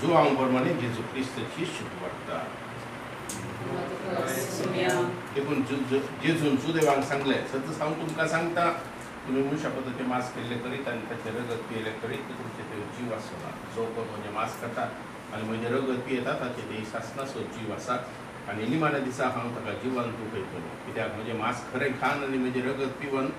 주왕벌만에 예수 그리스도의 शुभवार्ता देखून जेजून सुदैवांक सांगले सतत हांव तुमकां सांगता तुमी मनशापदाचे मास केल्ले करीत आनी ताचे रगत पियेले करीत तुमचे ते जीव आसना जो कोण म्हजे मास खाता आनी म्हजे रगत पियेता ताचे ते सासनाचो जीव आसा आनी निमाण्या दिसा हांव ताका जिवन तुपयतलो कित्याक म्हजे मास खरें खान आनी म्हजे रगत पिवन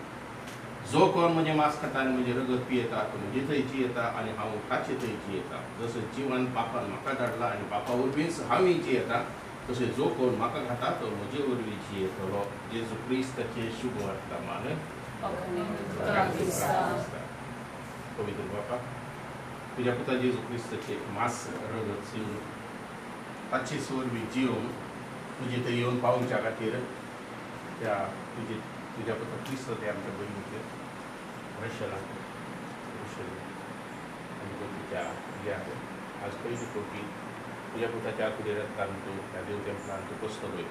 जो कोण म्हजे मास खाता आनी म्हजे रगत पियेता तो म्हजे थंय जियेता आनी हांव ताचे थंय जियेता जसो जिवन पापान म्हाका धाडला आनी पापा वरवींच हांवूय जियेता तसे जो कोण म्हाका खाता तो म्हजे वरवीं जियेतलो जेजू क्रिस्ताचे शुभ वर्तमान पवित्र बापा तुझ्या पुता जेजू क्रिस्ताचे मास रगत सिवन ताचे वरवीं जियोवन तुजे थंय येवन पावच्या खातीर त्या तुझ्या पुता क्रिस्त ते आमच्या भयणीचेर रशेलाक आनी तुज्या भुरग्याक आज पयली फावटी तुझ्या पुताच्या कुडीरांतल्यान तूं ह्या देव टेंपलान तूं बसतलोय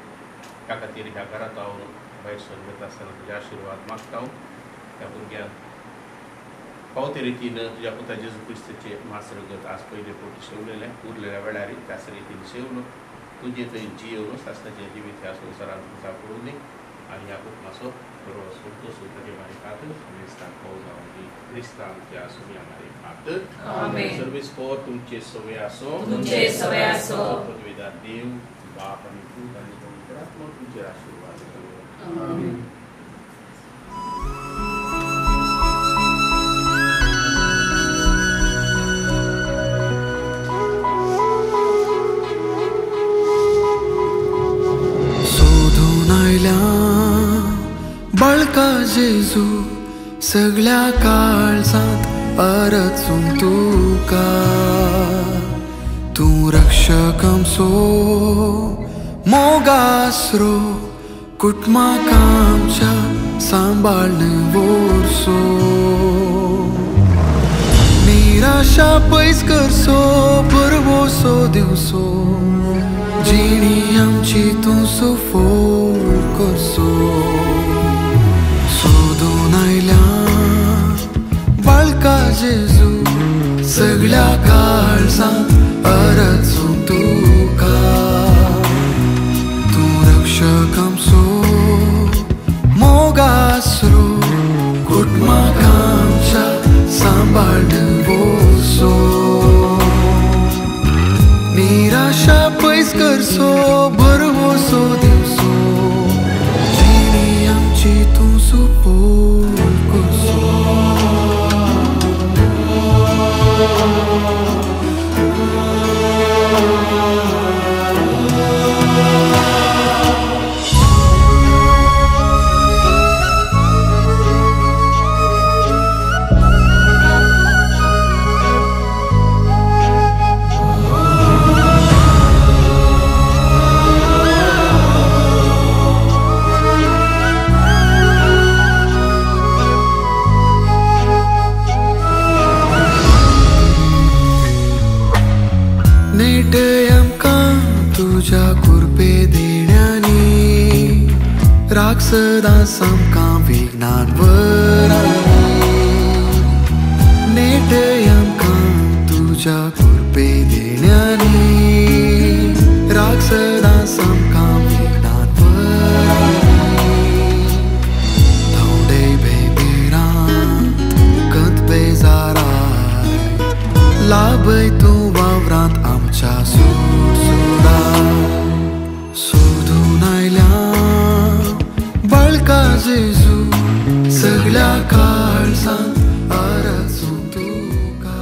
त्या खातीर ह्या घरांत हांव भायर सरून वता आसतना तुजे आशिर्वाद मागता त्या भुरग्यांक पावते रितीन तुज्या पुता जेजू क्रिस्ताचे मास रगत आज पयले फावटी शेवलेलें उरलेल्या वेळार त्याच रितीन शेवलो तुजे थंय जियोवन सासणाचें जिवीत ह्या संवसारांत तुका पळोवं न्ही आनी ह्या कुटुंबाचो बरो सुद्दां सुद्दां मारी खातर क्रिस्तांक पाव जावन दी क्रिस्तांच्या सुम्या मारी खातर सर्वीस फॉर तुमचे सवय आसो पदवीदार देव बाप आनी पूत आनी पवित्र आत्मा तुमचेर आशिर्वाद करूं बळका जेजू सगळ्या काळजांत परतून तुका तूं रक्षक आमचो मोगासरो कुटुंबाक आमच्या सांबाळन वरसो निराशा पयस करसो परवोसो दिवसो जिणी आमची तूं सफोल करसो सोदून आयल्या बाळका जेजू सगळ्या काळजांत परतून तुका तूं रक्षक आमचो मोगासरो कुटुंबाक आमच्या सांबाळन वरसो निराशा पयस करसो बरवोसो दिवसो जिणी आमची तूं सफोल करसो तुझ्या कृपे देण्यानी राग सदां सामकां विघ्नान वरानी नेटय आमकां तुझ्या कृपे देण्यानी राग सदां सामकां विघ्नान वरानी थोडे बेबीरांत कत बेजाराय लाभय तूं वावरांत आमच्या सोदून आयल्या बाळका जेजू सगळ्या काळजांत परतून तुका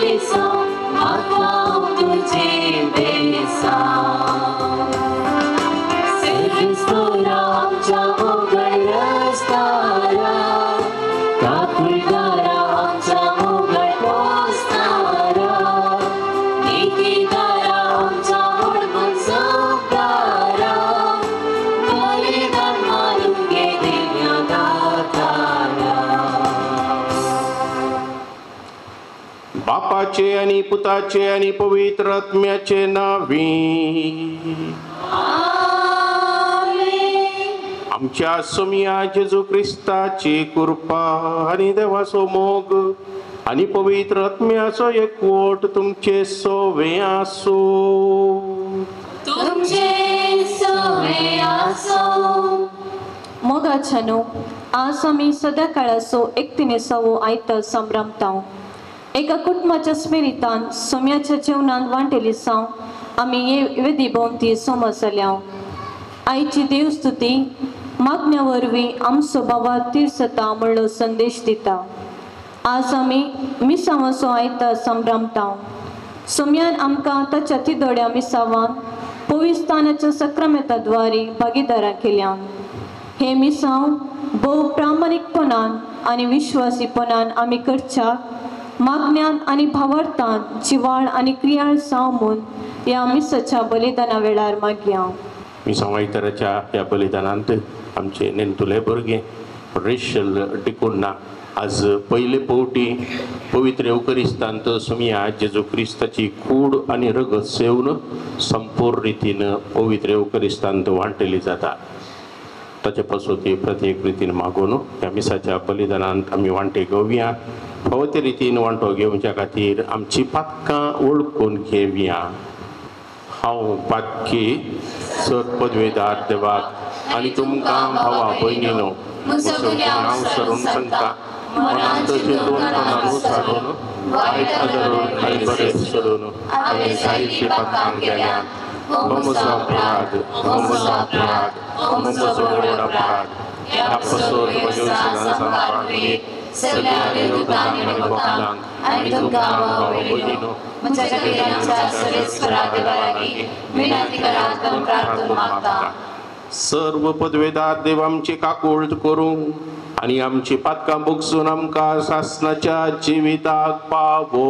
It's बापाचे आणि पुताचे आणि पवित्र आत्म्याचे नावी आमच्या सोमिया जेजू ख्रिस्ताची कृपा आणि देवाचो मोग आणि पवित्र आत्म्याचो एकवट तुमचे सोवे आसो. मोगाच्यानो आज आमी सदा काळाचो एकतिनेसावो आयतार संभ्रमतांव. एका कुटुंबाच्या स्मिरितान सोम्याच्या जेवणान वांटेली साव आमी हे वेदी भोंवती समज जाल्याव. आयची देवस्तुती मागण्या वरवीं आमचो बाबा तिर्सता म्हणलो संदेश दिता. आज आमी मिसावाचो आयतार संभ्रमतांव. सोम्यान आमकां ताच्या तिदोड्या मिसावान पवित्रस्थानाच्या सक्रमेताद्वारे भागीदारां केल्यान. हे मिसाव भोव प्रामाणीकपणान आनी विश्वासीपणान आमी करच्याक मागण्यान आनी भावार्थान जिवाळ आनी क्रियाळ साव म्हूण ह्या मिसाच्या बलिदाना वेळार मागया. मिसांव आयताराच्या ह्या बलिदानांत आमचे नेंतुले भुरगे रेशल डिकोन्ना आज पयले फावटी पवित्र एवकरिस्तांत सोमिया जेजू ख्रिस्ताची कूड आनी रगत सेवन संपूर्ण रितीन पवित्र एवकरिस्तांत वांटली जाता. ताचे पासून ती प्रत्येक रितीन मागून ह्या मिसाच्या बलिदानांत आमी वांटे घेवया. फावो ते रितीन वांटो घेवच्या खातीर आमची पातकां वळखून घेवया. हांव पातकी सत पदवेदार देवाक आनी तुमकां भावा भयणीनो म्हजें नांव सरून सांगता. मनांत चिंतून मनांत साडून वायट आदरून आनी बरें सोडून हांवें जायतीं पातकां केल्यात. हो म्हजो अपराध, हो म्हजो अपराध, हो म्हजो व्हड अपराध. ह्या पासून म्हज्या उशेलांत वाडली सगळ्या विरोधांक आनी भक्तांक आनी तुमकां भावा भयणीनो म्हज्या जिविताच्या सर्वेस्परा देवा लागीं विनंती करात करून प्रार्थना मागता. सर्व पदवेदार देव आमची काकूळट करूं आनी आमची पातकां भोगसून आमकां सासणाच्या जिविताक पावो.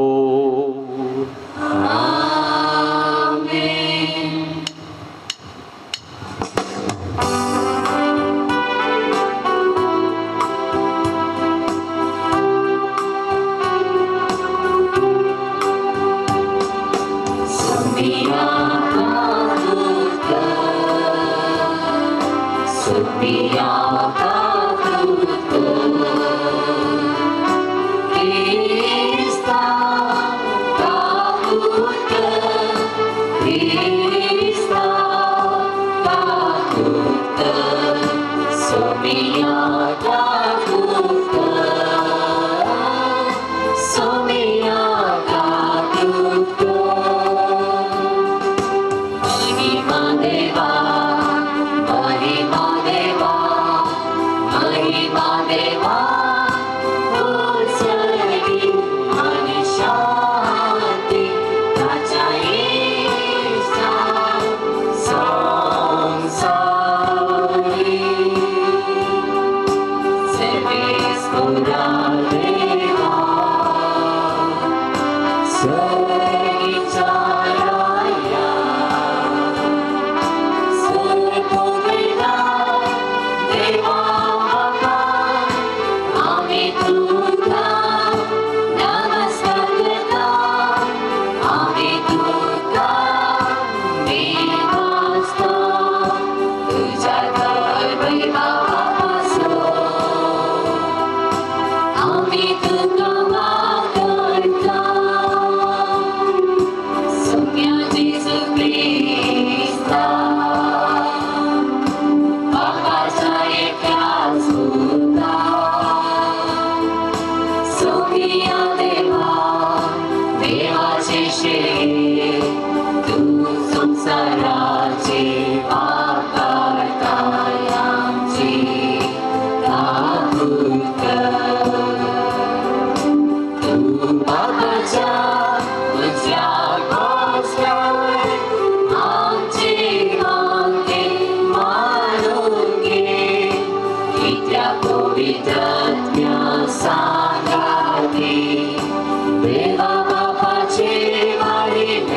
Deva Baba Chivali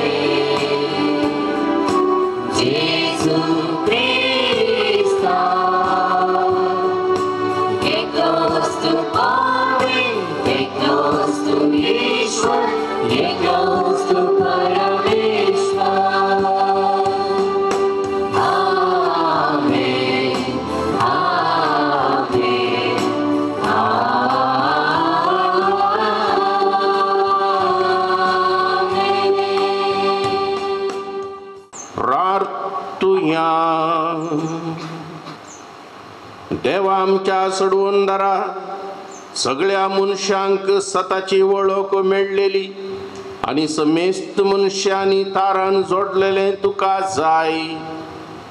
पावया. देवा आमच्या सोडवून दरा सगळ्या मनशांक स्वताची वळख मेळलेली आणि समेस्त मनशांनी तारान जोडलेले तुका जाय.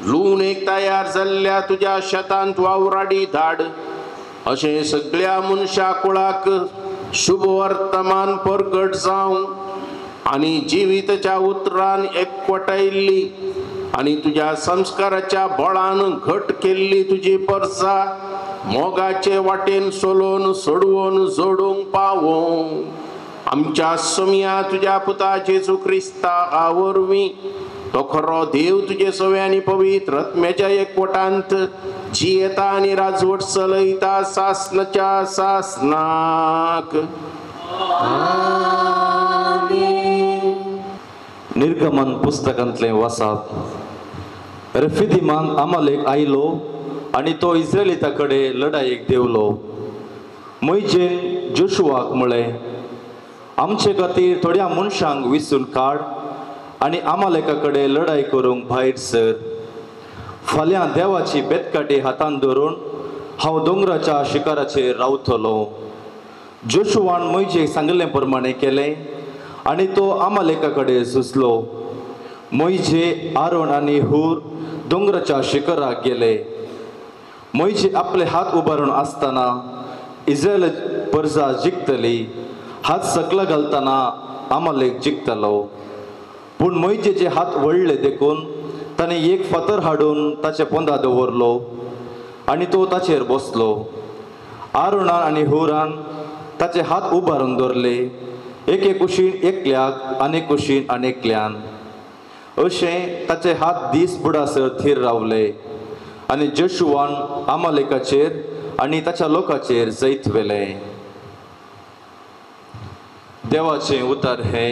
लूण एक तयार जाल्ल्या तुझ्या शेतांत वावराडी धाड. अशें सगळ्या मनशा कुळाक शुभ वर्तमान परगट जावं आणि जिविताच्या उतरान एकवटायल्ली आणि तुझ्या संस्काराच्या बळान घट केल्ली तुजी परसा मोगाचे वाटेन सोलोवन सोडवून जोडूंक पावों. आमच्या सोम्या तुझ्या पुता जेजू क्रिस्ता आवरवीं तो खरो देव तुजे सवे आनी पवित्र आत्म्याच्या एकवटांत जियेता आनी राजवट चलयता सासनाच्या सासनाक. निर्गमन पुस्तकांतले वाचप. रफिदिमान आमालेक आयलो आणि तो इस्रायलिता कडेन लढायेक देवलो. मोइजेन जोशुआक म्हळें, आमचे खातीर थोड्या मनशांक विसून काड आणि आमालेका कडेन लढाई करूंक भायर सर. फाल्यां देवाची बेतकाटी हातान धरून हांव दोंगराच्या शिखराचेर रावतलो. जोशुआन मोइजेक सांगिल्ले प्रमाणे केलें आणि तो आमालेका कडेन झुजलो. मोइजे, आरोन आनी हूर दोंगराच्या शिखराक गेले. मोइजे आपले हात उबारून आसतना इस्रायल परजा जिखतली. हात सकला घालतना आमालेक जिखतलो. पूण मोइजेचे हात वळले देखून ताणें एक फातर हाडून ताचे पोंदा दवरलो आणि तो ताचेर बसलो. आरोनान आनी हुरान ताचे हात उबारून दवरले, एके कुशीन एकल्याक आनी कुशीन आनेकल्यान. अशें ताचे हात दीस बुडासर थीर रावले आणि जोशुआन आमालेकाचेर आणि ताच्या लोकांचेर जैत वेले. देवाचे उतर हे.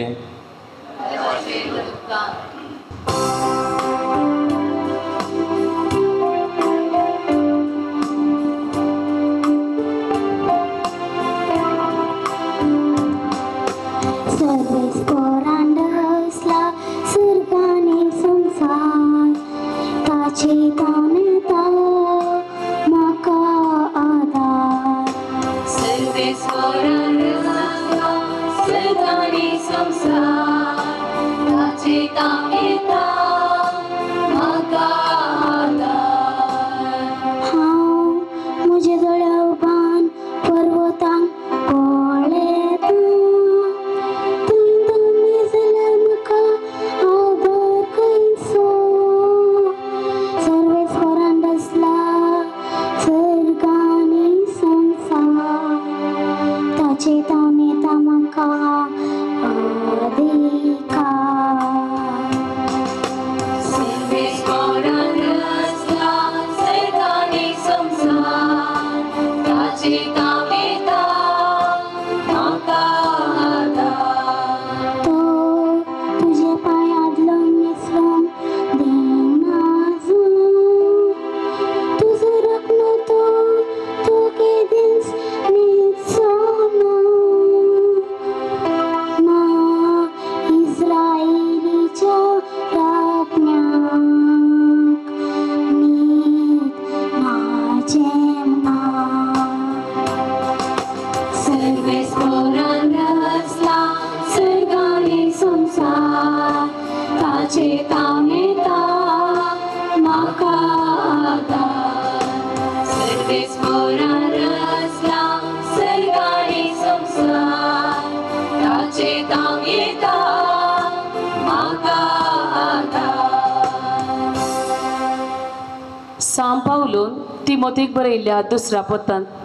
सांब पावलून तिमोथीक बरयल्ल्या दुसऱ्या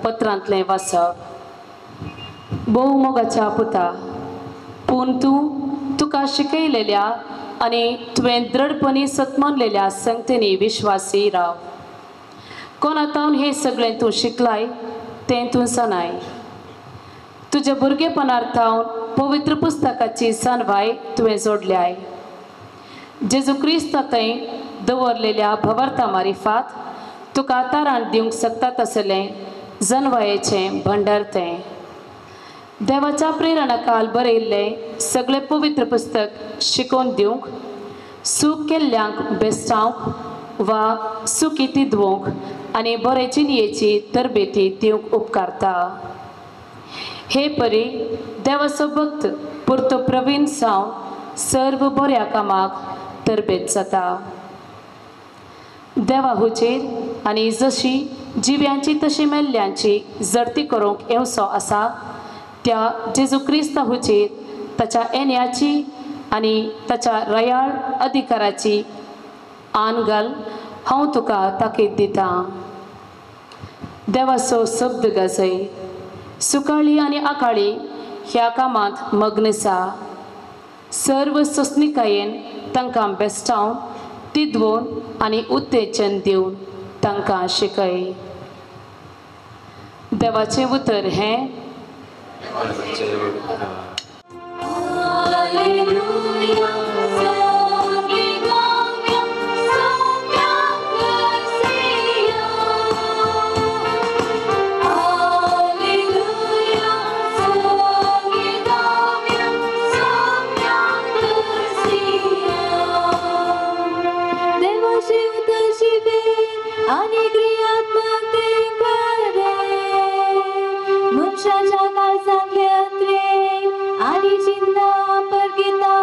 पत्रांतले वाचप. भोव मोगाच्या पुता, पूण तुका शिकयलेल्या आनी तुवें दृढपणी सतमनलेल्या संगतेनी विश्वासी राव. कोणातावन हे सगळें तूं शिकलाय तें तूं सनाय. तुज्या भुरगेपणार्थावन पवित्र पुस्तकाची सनवाय तुवें जोडल्याय. जेजू क्रिस्तांतय दवरलेल्या भवार्था मारिफात तुका तारण दिवंक शकतात आसलें जनवायेचें भंडार तें. देवाच्या प्रेरणाकाल बरयल्लें सगळें पवित्र पुस्तक शिकोवन दिवंक, सूख केल्ल्यांक बेस्तावंक, वा सुखी दिवंक आनी बरे चिनयेची तरबेती दिवंक उपकारता. हे परी देवाचो भक्त पुरतो प्रवीण जावन सर्व बऱ्या कामाक तरबेत जाता. देवा हुचेर आनी जशी जिव्यांची तशी मेल्ल्यांची जडती करूंक येवसो आसा त्या जेजू क्रिस्ता हुचेर ताच्या येण्याची आनी ताच्या रयाळ अधिकाराची आन घाल हांव तुका ताकीद दिता. देवाचो शब्द गाजय. सुकाळी आनी आकाळी ह्या कामांत मग्न जा. सर्व सोंसणिकायेन तांकां बेस्टावन तिदवून आनी उत्तेजन दिवन तांकां शिकय. देवाचें उतर हें आणि क्रियात्मक ते करे मुक्षाच्या काळजांतले अंतरे आणि चिन्ह परगिता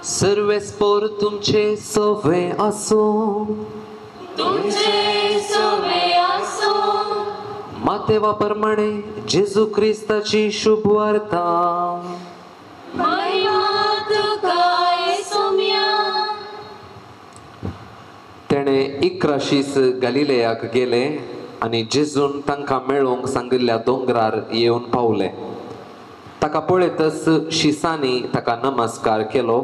सर्वेस्पोर तुमचे सोवे असो. तुमचे सोवे असो. मातेवा प्रमाणे जेजू ख्रिस्ताची शुभ वार्ता. महिमा तुका येसुम्या. तेणे 11 गलिलेयाक गेले आनी जेजून तांकां मेळोवंक सांगिल्ल्या दोंगरार येवन पावले. ताका पळयतच शिसांनी ताका नमस्कार केलो.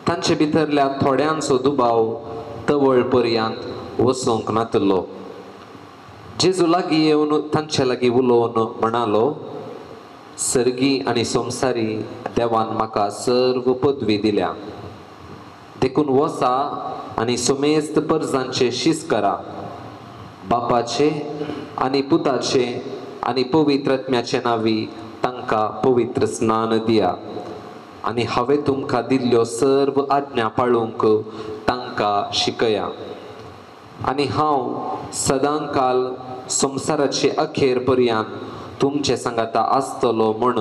तांचे भितरल्या थोड्यांचो दुबाव तवळ पर्यंत वचूंक नातलो. जेजू लागीं येवन तांचे लागीं उलोवन म्हणालो, सर्गी आनी संवसारी देवान म्हाका सर्व पदवी दिल्या. देखून वसा आनी सुमेस्त परजांचे शीस करा. बापाचे आनी पुताचे आनी पवित्र आत्म्याचे नांवी तांकां पवित्र स्नान दिया. आनी हांवें तुमकां दिल्ल्यो सर्व आज्ञा पाळूंक तांकां शिकया. आनी हांव सदांकाल संवसाराचे अखेर पर्यंत तुमचे सांगाता आसतलो म्हण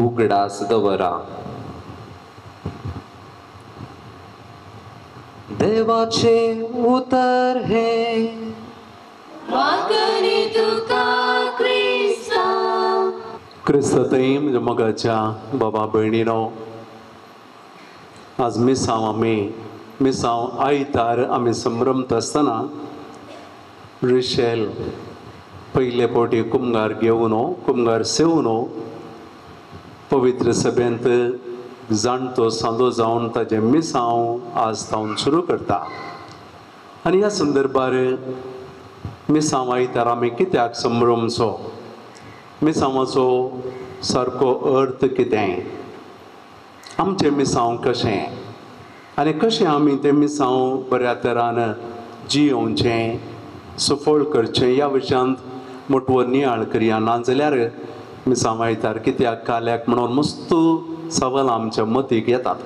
उगडास दवरा. देवाचे उतर हे वाकरी तुका क्रिस्ता. क्रिस्तताई म्हणजे मोगाच्या बाबा भयणीनो, आज मिसांव आयतार आमी संभ्रमत आसतना रिशेल पयले फावटी कुमगार घेवन कुमगार सेवन पवित्र सभेंत जाणटो सांदो जावन ताजें मिसांव आज तावन सुरू करता. आनी ह्या संदर्भार मिसांव आयतार आमी कित्याक संभ्रमचो, मिसांवाचो सारको अर्थ कितें, आमचें मिसांव कशें आनी कशें आमी तें मिसांव बऱ्या तरान जियोवचें, सफळ करचें ह्या विशयांत मोठवो नियाळ करया. नाजाल्यार मिसांव आयतार कित्याक काल्याक म्हणून मस्त सवाल आमच्या मतीक येतात.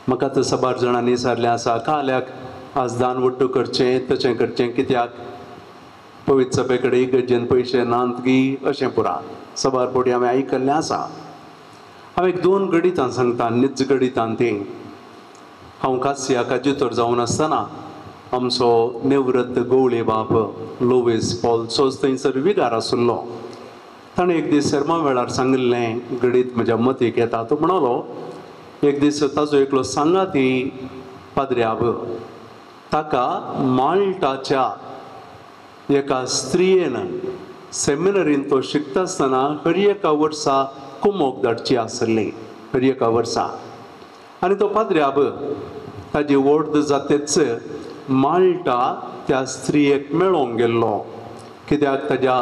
म्हाका तर साबार जाणांनी विचारलें आसा, काल्याक आज दान वट्ट करचें तशें करचें कित्याक पवित्र सभे कडेन इगर्जेन पयशे नात गी अशें पुरा साबार फावटी हांवें आयकल्लें आसा. हांव एक 2 गणितां सांगता, निज गणितां तीं. हांव कासिया काजूतर जावन आसतना आमचो निवृत्त गवळे बाब लोवेस पॉल्सोस थंयसर विगार आसुल्लो. ताणें एक दीस शर्मा वेळार सांगिल्लें गणित म्हज्या मतीक येता. तो म्हणलो, एक दीस ताजो एकलो सांगाती पाद्र्याब ताका माल्टाच्या एका स्त्रियेन सेमिनरीन तो शिकता आसतना हर एका वर्सा कुमोक धाडची आसली, हर एका वर्सा. आनी तो पाद्र्याब ताजी वोट जातेच माल्टा त्या स्त्रियेक मेळोंक गेल्लो कित्याक ताज्या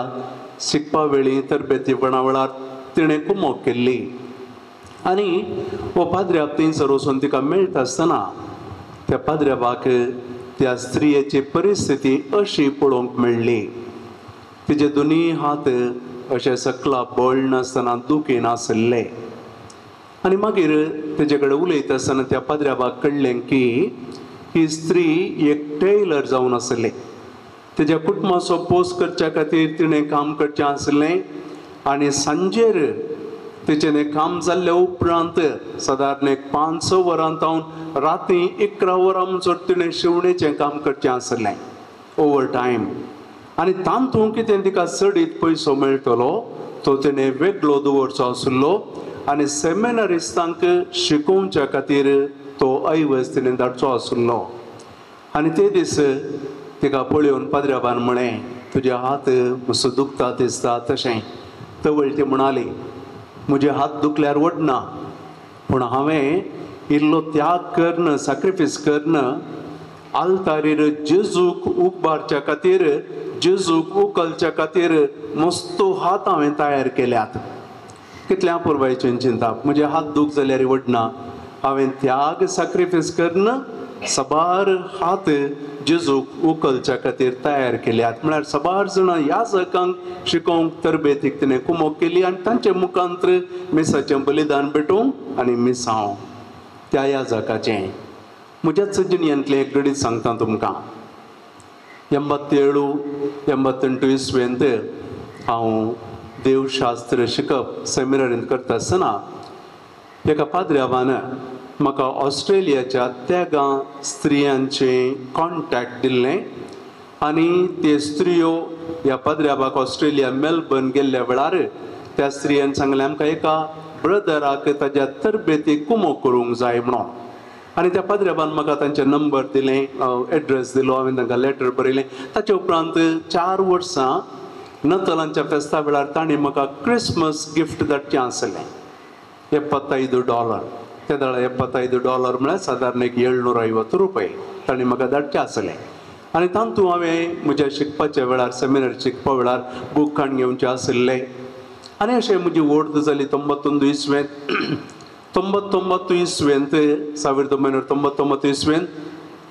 शिकपा वेळी तरबेतीपणा वेळार तिणें कुमोक केल्ली आनी हो पाद्र्याक थंयसर वचून तिका मेळटा आसतना त्या पाद्र्याबाक त्या स्त्रियेची परिस्थिती अशी पळोवंक मेळ्ळी. तिचे दोनूय हात अशे सकला बळ नासतना दुखीन आसले आनी मागीर तेजे कडेन उलयता आसतना त्या पाद्र्याबाक कळ्ळें की ही स्त्री एक टेलर जावन आसली. तेज्या कुटुंबाचो पोस करच्या खातीर तिणें काम करचें आसलें आनी सांजेर तिचें काम जाल्ल्या उपरांत सादारण 5-6 वरां तावन राती 11 वरां म्हणसर तिणें शिवणेचें काम करचें आसलें ओवर टायम आनी तातूंत कितें तिका चडीत पयसो मेळटलो तो तिणें वेगळो दवरचो आसलो आनी सेमिनारिस्तांक शिकोवच्या खातीर तो ऐवज तिणें धाडचो आसलो. आनी ते दीस तिका पळोवन पाद्र्याबान म्हळें तुजे हात मातसो दुखता दिसता तशें. तवळ ती म्हणाली म्हजे हात दुखल्यार वडना पूण हांवें इल्लो त्याग करन सॅक्रिफायस करन आल्तारीर जेजूक उबारच्या खातीर जेजूक उखलच्या खातीर मस्तो हात हांवें तयार केल्यात. कितल्या पुरवायचें चिंता म्हजे हात दूख जाल्यार वडना हांवें त्याग सॅक्रिफायस करन सबार हात जेजूक उखलच्या खातीर तयार केल्यात. म्हळ्यार सबार जाणां ह्या जगांक शिकोवंक तरबेतीक तिणें कुमोक केली आनी तांचे मुखांत्र मिसाचें बलिदान पेटोवंक आनी मिसांव त्या ह्या जगाचें. म्हज्याच जिणयांतलें एक घडीत सांगता तुमकां. 87-88 इसवेंत हांव देवशास्त्र शिकप सेमिनारींत करता आसतना एका पाद्र्याबान म्हाका ऑस्ट्रेलियाच्या त्या स्त्रियांचें कॉन्टॅक्ट दिल्लें आनी ते स्त्रियो ह्या पाद्र्याबाक ऑस्ट्रेलिया मेलबर्न गेल्ल्या वेळार त्या स्त्रियान सांगलें आमकां एका ब्रदराक ताज्या तरबेतीक कुमोक करूंक जाय म्हणून. आनी त्या पाद्र्याबान म्हाका तांचे नंबर दिले एड्रेस दिलो हांवें तांकां लेटर बरयलें. ताचे उपरांत 4 वर्सां नतलांच्या फेस्ता वेळार ताणें म्हाका क्रिसमस गिफ्ट धाडचें आसलें $75. त्या वेळार $75 म्हळ्यार सादारण ₹750 ताणें म्हाका धाडचें आसलें. आनी तातूंत हांवें म्हज्या शिकपाच्या वेळार सेमिनार शिकपा वेळार बूक खाण घेवचें आसलें आनी अशें म्हजी ओड जाली 99 इसवेंत. 99 इसवेंत 1999 इसवेंत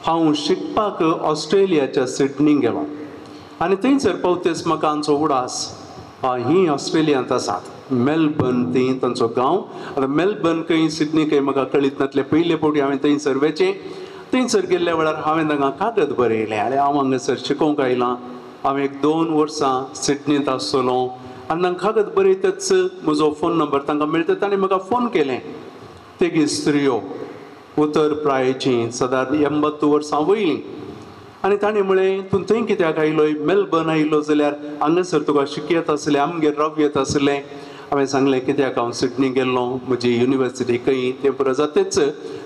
हांव शिकपाक ऑस्ट्रेलियाच्या सिडनीक गेलो आनी थंयसर पावतेस म्हाका आमचो उडास ही ऑस्ट्रेलियांत आसात मेलबर्न ती तांचो गांव. आतां मेलबर्न खंय सिडनी खंय म्हाका कळीत नासलें. पयले फावटी हांवें थंयसर वेचें. थंयसर गेल्ल्या वेळार हांवें तांकां कागद बरयलें आनी हांव हांगासर शिकोवंक आयलां. हांवें 1-2 वर्सां सिडनींत आसतलो आनी तांकां कागद बरयतच म्हजो फोन नंबर तांकां मेळटा. ताणें म्हाका फोन केलें. तेगी स्त्रियो उतर प्रायेचीं सादारण 80 वर्सां वयलीं आनी ताणें म्हळें तूं थंय कित्याक आयलोय मेलबर्न आयलो जाल्यार हांगासर तुका शिकयत आसलें आमगेर राव येत आसलें. हांवें सांगलें कित्याक हांव सिडनी गेल्लो म्हजी युनिवर्सिटी खंय तें पुरो जातेच.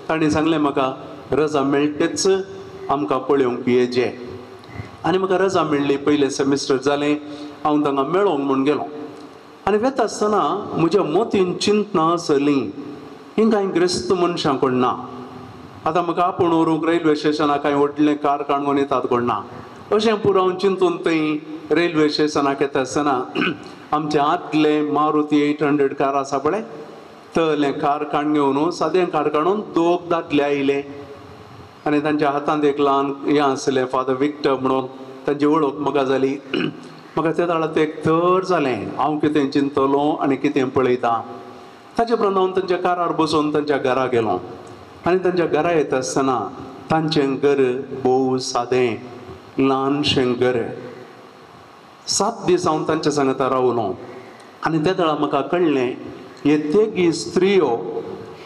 ताणें सांगलें म्हाका रजा मेळटेच आमकां पळोवंक येजें आनी म्हाका रजा मेळ्ळी. पयलें सेमिस्टर जालें हांव तांकां मेळोंक म्हूण गेलो आनी वेता आसतना म्हज्या मोतीन चिंतनां आसलीं ही कांय ग्रेस्त मनशां कोण ना. आतां म्हाका आपूण व्हरूंक रेल्वे स्टेशनाक कांय व्हडलें कार काडून येतात कोण ना. अशें पुरो हांव चिंतून थंय रेल्वे स्टेशनाक येता आसतना आमचें आदलें मारुती 800 कार आसा पळय तलें कार काडून घेवन सादें कार काडून 2 दादले आयले आनी तांच्या हातांत एक ल्हान हें आसलें फादर विक्टर म्हणून तांची वळख म्हाका जाली. म्हाका त्या वेळार तें थर जालें हांव कितें चिंतलो आनी कितें पळयता. ताचे उपरांत हांव तांच्या कारार बसून तांच्या घरा गेलो आनी तांच्या घरा येता आसतना तांचें घर भोव सादें ल्हानशें घर. 7 दीस हांव तांच्या सांगता रावलो आनी त्या वेळार म्हाका कळ्ळें हे तेगी स्त्रियो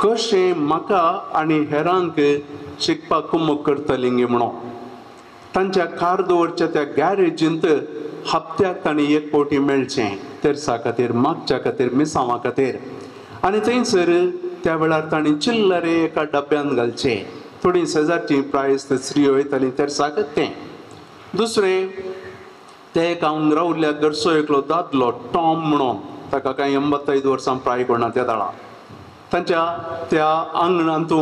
कशें म्हाका आनी हेरांक शिकपाक कुमोक करतलीं म्हणून. तांच्या कार दवरच्या त्या गॅरेजींत हप्त्याक तांणी 1 फावटी मेळचें तेर्सा खातीर मागच्या खातीर मिसांवा खातीर आनी थंयसर त्या वेळार तांणी चिल्लरे एका डब्यांत घालचे. थोडी शेजारची प्रायस ते स्त्रियो येतालीं तेर्साक तें. दुसरें ते एक हांव रावल्ल्या घरचो एकलो दादलो टॉम म्हणून ताका कांय 85 वर्सां प्राय कोणा त्या वेळार. तांच्या त्या आंगणांतू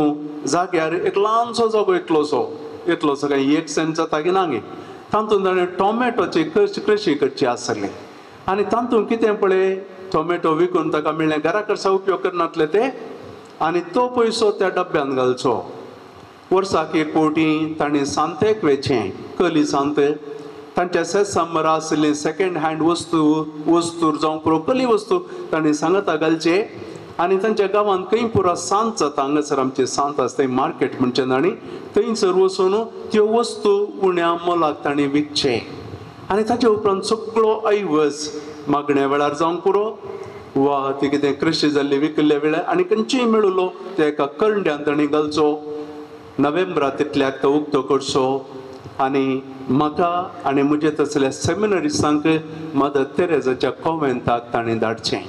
जाग्यार एक ल्हानसो जागो इतलोसो कांय 1 सेंट जाता की ना गे तातूंत ताणें टोमॅटोची कृशी करची आसली आनी तातूंत कितें पळय टोमॅटो विकून ताका मेळ्ळें घरा कडचा उपयोग करनातले ते आनी तो पयसो त्या डब्यान घालचो वर्साक एक फावटी ताणें सांतेक वेचें कली सांत तांच्या सेसांबर आसली सेकंड हँड वस्तू जावं पुरो कली वस्तू ताणें सांगता घालचे आनी तांच्या गांवांत खंय पुरो सांत जाता हांगासर आमचे सांत आसता मार्केट म्हणचे तांणी थंयसर वचून त्यो वस्तू उण्या मोलाक ताणें विकचे आनी ताचे उपरांत सगळो ऐवज मागण्या वेळार जावंक पुरो वा ती कितें कृशी जाल्ली विकल्ल्या वेळार आनी खंयचीय मेळुलो ते एका करंड्यान ताणें घालचो नोव्हेंबरांत तितल्याक तो उक्तो करचो आनी म्हाका आनी म्हजे तसल्या सेमिनरिस्टांक मदर तेरेजाच्या कॉन्व्हेंटाक ताणें धाडचें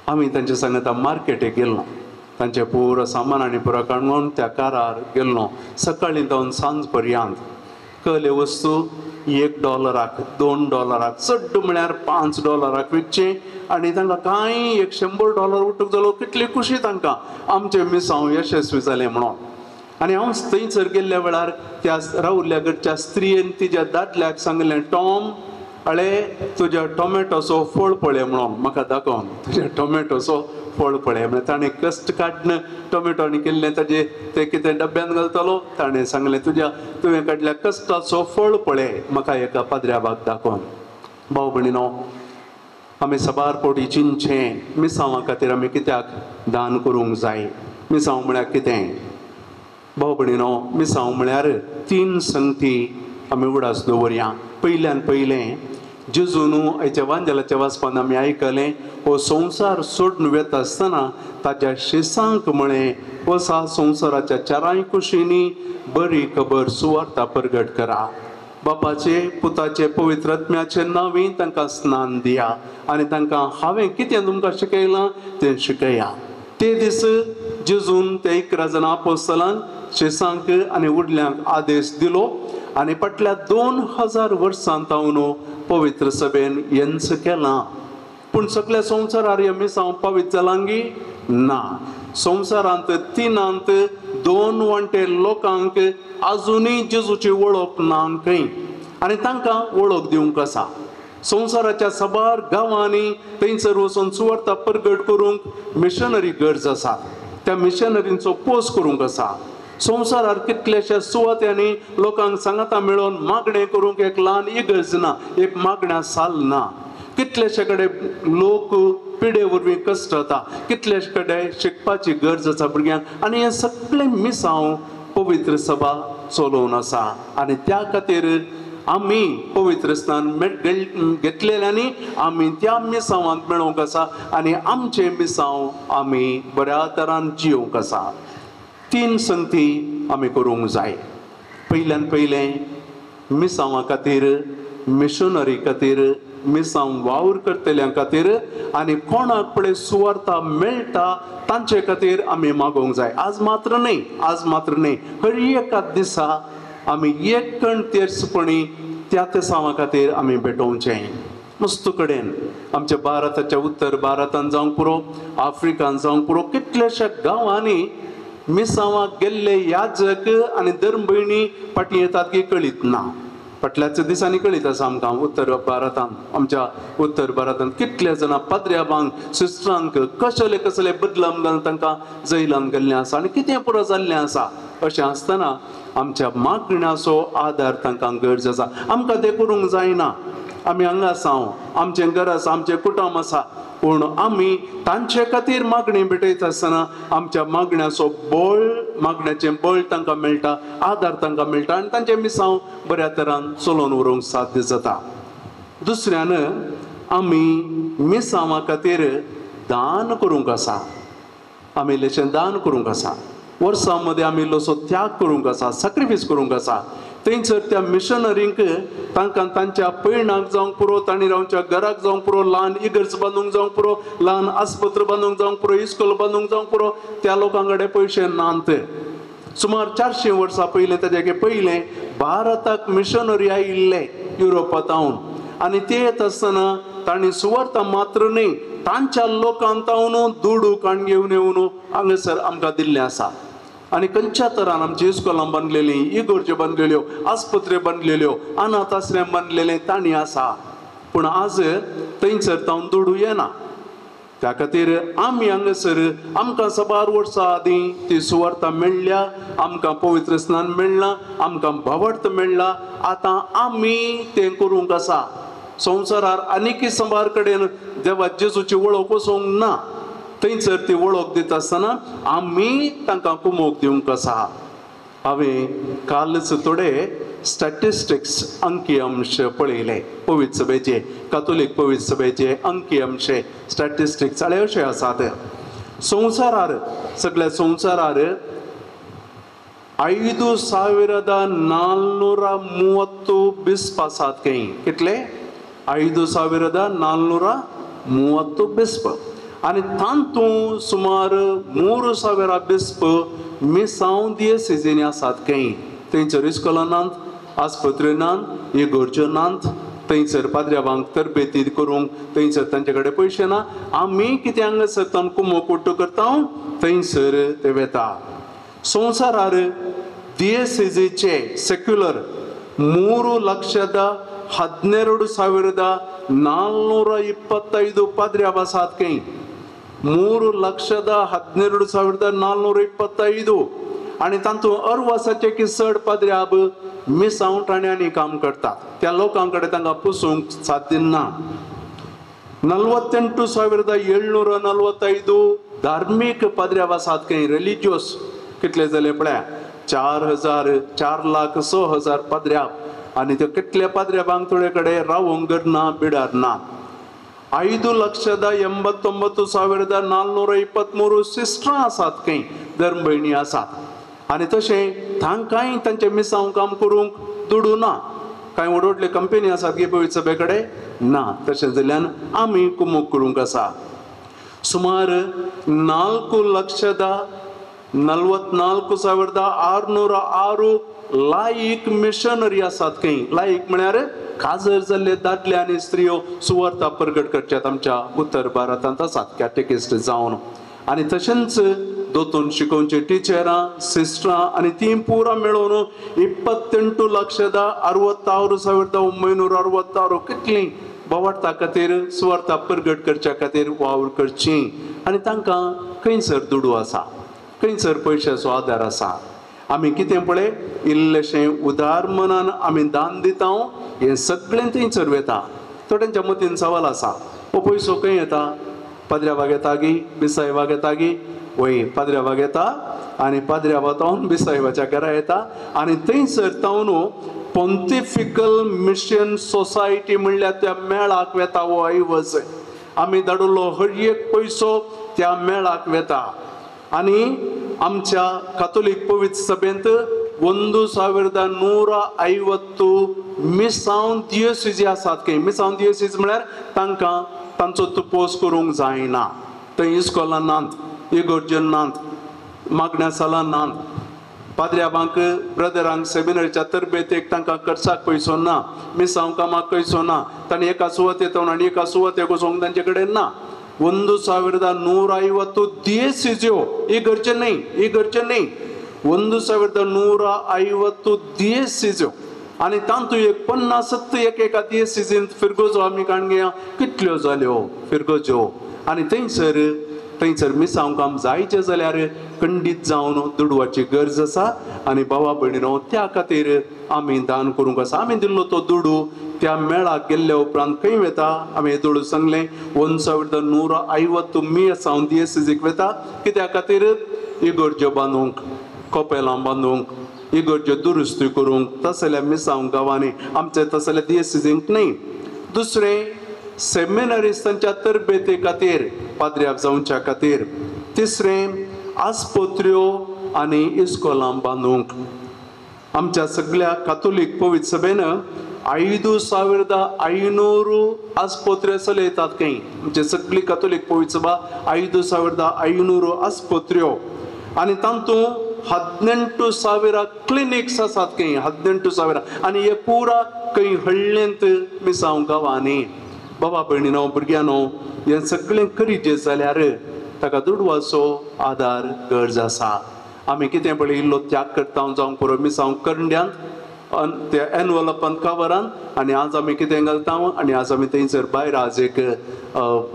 आमी तांचे सांगता मार्केटेक गेल्लो तांचे पुरो सामान आनी पुरो काडून त्या कारार गेल्लो सकाळीं जावन सांज पर्यंत कले वस्तू $1 $2 चड म्हळ्यार $5 विकचे आनी तांकां कांय $100 उठूंक जालो कितली खुशी तांकां आमचें मिसांव यशस्वी जालें म्हणून आनी हांव थंयसर गेल्ल्या वेळार त्या रावल्ल्या कडच्या स्त्रियेन तिच्या दादल्याक सांगलें टॉम अळे तुज्या टोमॅटोचो फळ पळय म्हणून म्हाका दाखोवन तुज्या टोमॅटोचो फळ पळय म्हळ्यार ताणें कश्ट काडन टोमॅटोनी केल्लें ताजें तें कितें डब्यान घालतालो ताणें सांगलें तुवें काडल्या कश्टाचो फळ पळय म्हाका एका पाद्र्याबाक दाखोवन भाव भयणीनो आमी सबार पोटी चिंतचें मिसांवा खातीर आमी कित्याक दान करूंक जाय मिसांव म्हळ्यार कितें भाव भयणीनो मिसांव म्हळ्यार 3 संगती आमी उडास दवरया पयल्यान पयलें जेजून आयच्या वांजेलाच्या वाचपान आमी आयकलें हो संवसार सोडून वेता आसतना ताच्या शिसांक म्हळें वसा संवसाराच्या चाराय कुशींनी बरी खबर सुवार्ता प्रगट करा बापाचे पुताचे पवित्र आत्म्याचे नांवी तांकां स्नान दिया आनी तांकां हांवें कितें तुमकां शिकयलां तें शिकया ते दीस जेजून त्या 11 जाणां आपोस्तलांक शिसांक आनी उरल्यांक आदेश दिलो आनी फाटल्या 2000 वर्सां तावन पवित्र सभेन येंच केलां पूण सगळ्या संवसारार मिसांव पवित्र जालांगी ना संवसारांत 2 वणटे लोकांक आजुनूय जेजूची वळख ना खंय आनी तांकां वळख दिवंक आसा संवसाराच्या सबार गांवांनी थंयसर वचून सुवार्ता प्रगट करूंक मिशनरी गरज आसा त्या मिशनरींचो पोस करूंक आसा संवसारार कितलेशा सुवात्यांनी लोकांक सांगता मेळोन मागणें करूंक एक ल्हान इगर्ज ना एक मागण्या साल ना कितलेशे कडेन लोक पिडे वरवीं कश्ट जाता कितलेशे कडेन शिकपाची गरज आसा भुरग्यांक आनी हें सगळें मिसांव पवित्र सभा चलोवन आसा आनी त्या खातीर आमी पवित्र स्नान घेतलेल्यांनी आमी त्या मिसांवांत मेळोवंक आसा आनी आमचे मिसांव आमी बऱ्या तरान जियोंक आसा 3 संगती आमी करूंक जाय पयल्यान पयलें मिसांवा खातीर मिशनरी खातीर मिसांव वावर करतल्यां खातीर आनी कोणाक पळय सुवार्ता मेळटा तांचे खातीर आमी मागोवंक जाय आज मात्र न्ही हर एका दिसा आमी एक कण तेर्सपणी त्या तेसांवा खातीर आमी भेटोवचें मस्त कडेन आमच्या भारताच्या उत्तर भारतांत जावंक पुरो आफ्रिकांत जावंक पुरो कितलेशा गांवांनी मिसांवाक गेल्ले याजक आनी धर्म भयणी फाटीं येतात की कळीत ना फाटल्याच दिसांनी कळीत आसा आमकां उत्तर भारतांत आमच्या उत्तर भारतांत कितले जाणां पाद्र्याबांक सिस्टरांक कसले बदलाम घालून तांकां जैलान गेल्लें आसा आनी कितें पुरो जाल्लें आसा अशें आसतना आमच्या मागण्याचो आदार तांकां गरज आसा आमकां तें करूंक जायना आमी हांगा आसा आमचें घर आसा आमचें कुटुंब आसा पूण आमी तांचे खातीर मागणी भेटयता आसतना आमच्या मागण्याचो मागण्याचें बळ तांकां मेळटा आदार तांकां मेळटा आनी तांचें मिसांव बऱ्या तरान चलोवन व्हरूंक साध्य जाता दुसऱ्यान आमी मिसांवा खातीर दान करूंक आसा आमी इल्लेशें दान करूंक आसा वर्सां मदें आमी इल्लोसो त्याग करूंक आसा सॅक्रिफायस करूंक आसा थंयसर त्या मिशनरींक तांकां तांच्या पैणाक जावंक पुरो तांणी रावच्या घराक जावंक पुरो ल्हान इगर्ज बांदूंक जावंक पुरो ल्हान आस्पत्र बांदूंक जावंक पुरो इस्कॉल बांदूंक जावंक पुरो त्या लोकां कडेन पयशे नात सुमार 400 वर्सां पयलें ताचे पयलें भारताक मिशनरी आयिल्ले युरोपांतावन आनी ते येत आसतना तांणी सुवार्ता मात्र न्ही तांच्या लोकांतावन दुडूक आनी घेवन येवन हांगासर आमकां दिल्लें आसा आनी खंयच्या तरान आमची इस्कॉलां बांदलेलीं, इगर्ज्यो बांदलेल्यो, आस्पत्र्यो बांदलेल्यो, अनाथ आश्रम बांदलेले तांणी आसा. पूण आज थंयसर तावन दुडू येना. त्या खातीर आमी हांगासर आमकां 12 वर्सां आदीं ती सुवार्ता मेळ्ळ्या, आमकां पवित्र स्नान मेळ्ळां, आमकां भावार्थ मेळ्ळा. आतां आमी तें करूंक आसा. संवसारार आनीक संबार कडेन देवा जेजूची वळख वचोंक ना. थंयसर ती वळख दिता आसतना आमी तांकां कुमोक दिवंक आसा. हांवें कालच थोडे स्टॅटिस्टिक्स अंकी अंश पळयले पवित्र सभेचे, कातोलीक पवित्र सभेचे अंकी अंश स्टॅटिस्टिक्स अशे आसात. संवसारार सगळ्या संवसारार 5,430 बिस्प आसात. खंय कितले? 5,430 बिस्प. आनी तातूंत सुमार 3,000 बिस्प मिसांव दियेसीजीनी आसात. खंय थंयसर इस्कॉलां नात, आस्पत्र्यो नात, इगर्ज्यो नात, थंयसर पाद्र्यावांक तरबेती करूंक थंयसर तांचे कडेन पयशे ना. आमी कितें हांगासर तावन कुमोक उट्टो करता थंयसर ते वेता. संवसारार दियेसीजीचे सेक्युलर 3,12,425 पाद्र्याव आसात. खंय 3,12,425 आनी तातूंत अरवासाचे की चड पाद्र्याब मिसांव ठाण्यांनी काम करतात. त्या लोकां कडेन तांकां पुसूंक साध्य ना. 48,745 धार्मीक पाद्र्याव आसात. खंय रिलिजियस कितले जाले पळया, 4,06,000 पाद्र्याव. आनी ते कितल्या पाद्र्यावांक थोडे कडेन रावोंक घर ना, बिडार ना. 5,89,423 सिस्टरां आसात. खंय धर्म भयणी आसात. आनी तशें तांकांय तांचे मिसांव काम करूंक दुडू ना. कांय व्हड कंपनी आसात की पवित्र सभे कडेन ना. तशें जाल्यार आमी कुमोक करूंक आसा. सुमार 4,44,606 लायक मिशनरी आसात. खंय लायक म्हळ्यार काजर जाल्ले दादले आनी स्त्रियो सुवार्ता प्रगट करच्यात आमच्या उत्तर भारतांत आसात कॅटेकिस्ट जावन. आनी तशेंच दोतोन शिकोवचे टिचरां, सिस्टरां आनी ती पुरां मेळोवन 28,66,966 कितलीं भावार्था खातीर सुवार्ता प्रगट करच्या खातीर वावर करची. आनी तांकां खंयसर दुडू आसा, खंयसर पयशाचो आदार आसा. आमी कितें पळय इल्लेशें उदार मनान आमी दान दिता, हें सगळें थंयसर वेता. थोड्यांच्या मतीन सवाल आसा, हो पयसो खंय येता? पाद्र्यावाग येता गी, बिसायवाग येता गी? वय पाद्र्यावाग येता आनी पाद्र्यावा तावन बिसायवाच्या घरा येता. आनी थंयसर तावन पॉन्टिफिकल मिशन सोसायटी म्हणल्यार त्या मेळाक वेता. हो ऐवज आमी धाडिल्लो हर एक पयसो त्या मेळाक वेता. आनी आमच्या कातोलीक पवित्र सभेंत 1,150 मिसांव दियेसीजी आसात. खंय मिसांव दियेसीज म्हळ्यार तांकां तांचो तुपोस करूंक जायना. थंय इस्कॉलां नात, इगर्ज्यो नात, मागण्या सालां नात. पाद्र्यावांक ब्रदरांक सेमिनरीच्या तरबेतेक तांकां खर्चाक पयसो ना, मिसांव कामाक पयसो ना. तांणी एका सुवातेक येवन आनी एका सुवातेक वचोंक तांचे कडेन ना. 1,150 दियेसीज्यो, इगर्ज्यो न्ही, 1,150 दियेसीज्यो. आनी तातूंत एक 50 एका दियेसीजींत फिरगोजो आमी काण घेया कितल्यो जाल्यो फिरगोज्यो. आनी थंयसर मिसांव काम जायचें जाल्यार खंडीत जावन दुडवाची गरज आसा. आनी भावा भयणीनो, त्या खातीर आमी दान करूंक आसा. आमी दिल्लो तो दुडू त्या मेळाक गेल्ल्या उपरांत खंय वेता? आमी दुडू सांगलें 1,150 मिसांव दियेसीजीक वेता. कित्या खातीर? इगर्ज्यो बांदूंक, कोपेलां बांदूंक, इगर्ज्यो दुरुस्ती करूंक. तसल्या मिसांव गांवांनी आमचे तसल्या दियेसीजींक न्ही. दुसरें सेमिनरिस्तांच्या तरबेती खातीर, पाद्र्याव जावच्या खातीर. तिसरें आस्पत्र्यो आनी इस्कॉलां बांदूंक. आमच्या सगळ्या कातोलीक पवित्र सभेन 5,500 आस्पत्र्यो चलयतात. खंय आमची सगळी कातोलीक पवित्र सभा 5,500 आस्पत्र्यो. आनी तातूंत 18,000 क्लिनिक्स आसात. खंय 18,000. आनी हे पुरा खंय हळ्ळेंत मिसांव गांवांनी. बाबा भयणीनो, भुरग्यानो, हें सगळें करीत जाल्यार ताका दुडवाचो आदार गरज आसा. आमी कितें पळय इल्लो त्याग करता जावं पुरो मिसांव करंड्यांत त्या एनवलपांत कवरांत आनी आज आमी कितें घालता आनी आज आमी थंयसर भायर आज एक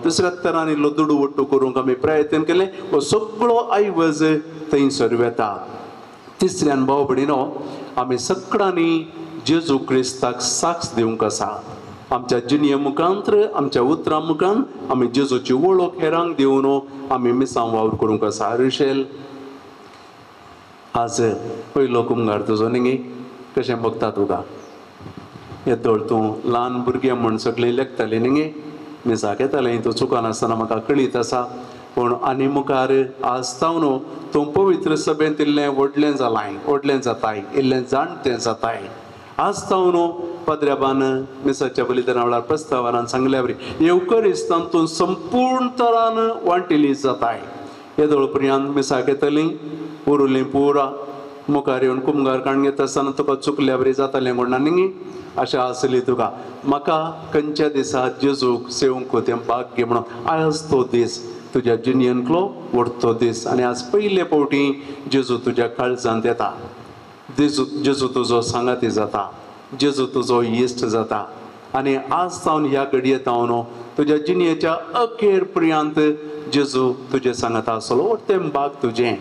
दुसऱ्या तरान इल्लो दुडू वट्टू करूंक आमी प्रयत्न केले हो सगळो आयवज थंयसर वेता. तिसऱ्यान भाव भयणीनो आमी सगळ्यांनी जेजू क्रिस्ताक साक्ष दिवंक आसा. आमच्या जिणये मुखांत्र आमच्या उतरां मुखांत आमी जेजूची वळख हेरांक दिवन आमी मिसांव वावर करूंक आसा. रिशेल आज पयलो कुंभार तुजो न्ही कशें बगता तुका येदोळ तूं ल्हान भुरगें म्हण सगळीं लेखतालीं न्ही मिसाक येतालें तूं चुकानासतना म्हाका कळीत आसा. पूण आनी मुखार आसता न्हू तूं पवित्र सभेंत इल्लें व्हडलें जालाय व्हडलें जाताय इल्लें जाणटें जाताय. आसता न्हू पद्र्याबान मिसाच्या बलिदाना वेळार प्रस्तावनान सांगल्या बरी येवकरिस्तान तूं संपूर्ण तरान वांटिली जाताय. येदोळ पर्यंत मिसाक येतलीं उरलीं पुरा मुखार येवन कुंभार काण घेता आसतना तुका चुकल्या बरी जातालें म्हणना न्ही आशा आसली तुका. म्हाका खंयच्या दिसा जेजूक सेवंक तें भाग्य म्हणून आयज तो दीस तुज्या जिणयेंतलो व्हडतो दीस आनी आज पयले फावटी जेजू तुज्या काळजांत येता. जेजू तुजो सांगाती जाता. जेजू तुजो इश्ट जाता. आनी आज जावन ह्या घडयेंत हांव तुज्या जिणयेच्या अखेर पर्यंत जेजू तुजे सांगाता आसलो. व्हडतें भाग तुजें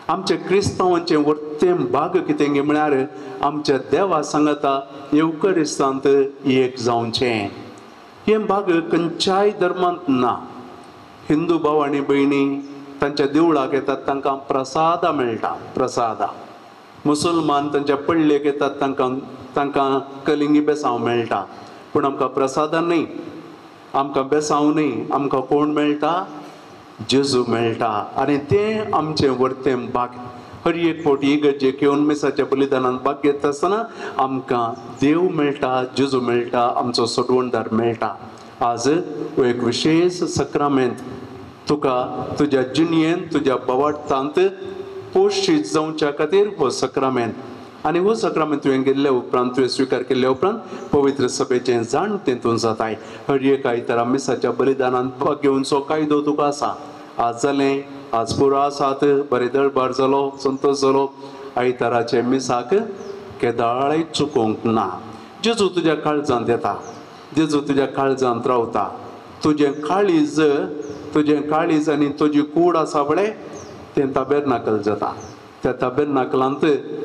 आमच्या क्रिस्तांवांचें व्हडतें भाग कितें गे म्हळ्यार आमच्या देवा सांगता येवकरिस्तांत एक जावचें. हें भाग खंयच्याय धर्मांत ना. हिंदू भाव आनी भयणी तांच्या देवळाक येतात तांकां प्रसादा मेळटा प्रसादा. मुसलमान तांच्या पडलेक येतात तांकां कलिंगी बेसांव मेळटा. पूण आमकां प्रसादा न्ही आमकां बेसांव न्ही आमकां कोण मेळटा जेजू मेळटा. आनी तें आमचें व्हडतें भाग. हर एक फावटी इगर्जेक येवन मिसाच्या बलिदानान भाग घेता आसतना आमकां देव मेळटा जेजू मेळटा आमचो सोडवणदार मेळटा. आज हो एक विशेश सक्रामेंत तुका तुज्या जिणयेंत तुज्या बवाटांत पोशीत जावच्या खातीर हो सक्रामेंत. आनी हो सक्रामेंत तुवें गेल्ल्या उपरांत तुवें स्विकार केल्ल्या उपरांत पवित्र सभेचें जाण तेतून जाताय. हर एक आयतारा मिसाच्या बलिदानान भाग घेवनचो कायदो तुका आसा. आज जालें आज पुरो आसात बरें दळबार जालो संतोश जालो. आयताराचे मिसाक केदाळय चुकोवंक ना. जेजू तुज्या काळजांत येता. जेजू तुज्या काळजांत रावता. तुजें काळीज आनी तुजी कूड आसा पळय तें ताबेरनाकल जाता. त्या ताबेरनाकलांत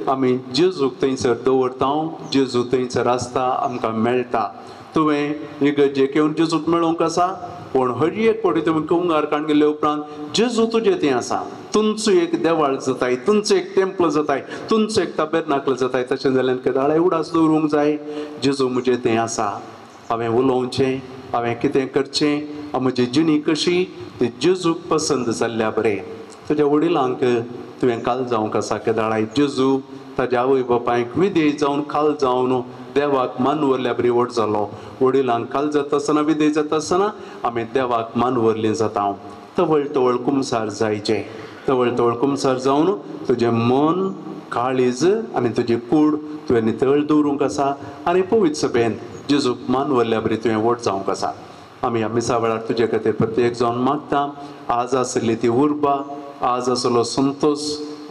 आमी जेजूक थंयसर दवरता. जेजू थंयसर आसता आमकां मेळटा. तुवें इगर्जेक येवन जेजूक मेळोवंक आसा. पूण हर एक फावटी तुवें कुंभार काण गेल्ले उपरांत जेजू तुजें तें आसा. तुमचो एक देवाळ जाताय तुमचो एक टेंपल जाताय तुमचो एक ताबेरनाकल जाताय. तशें जाल्यार केदाळे उडास दवरूंक जाय. जेजू म्हजें तें आसा. हांवें उलोवचें हांवें कितें करचें म्हजी जिणी कशी ती जेजूक पसंद जाल्ल्या बरें. तुज्या वडिलांक तुवें काल जावंक आसा केदाळाय. जेजू ताज्या आवय बापायक विधेय जावन काल जावन देवाक मान व्हरल्या बरी व्हड जालो. वडिलांक काल जाता आसतना विधेय जाता आसतना आमी देवाक मान व्हरलीं जाता. तवळ तवळ कुमसार जायचें. तवळ तवळ कुमसार जावन तुजें मन काळीज आनी तुजी कूड तुवें नितळ दवरूंक आसा. आनी पवित्र सभेंत जेजूक मान व्हरल्या बरी तुवें व्हड जावंक आसा. आमी ह्या मिसा वेळार तुजे खातीर प्रत्येक जावन मागता. आज आसली ती उर्बा आज आसलो संतोश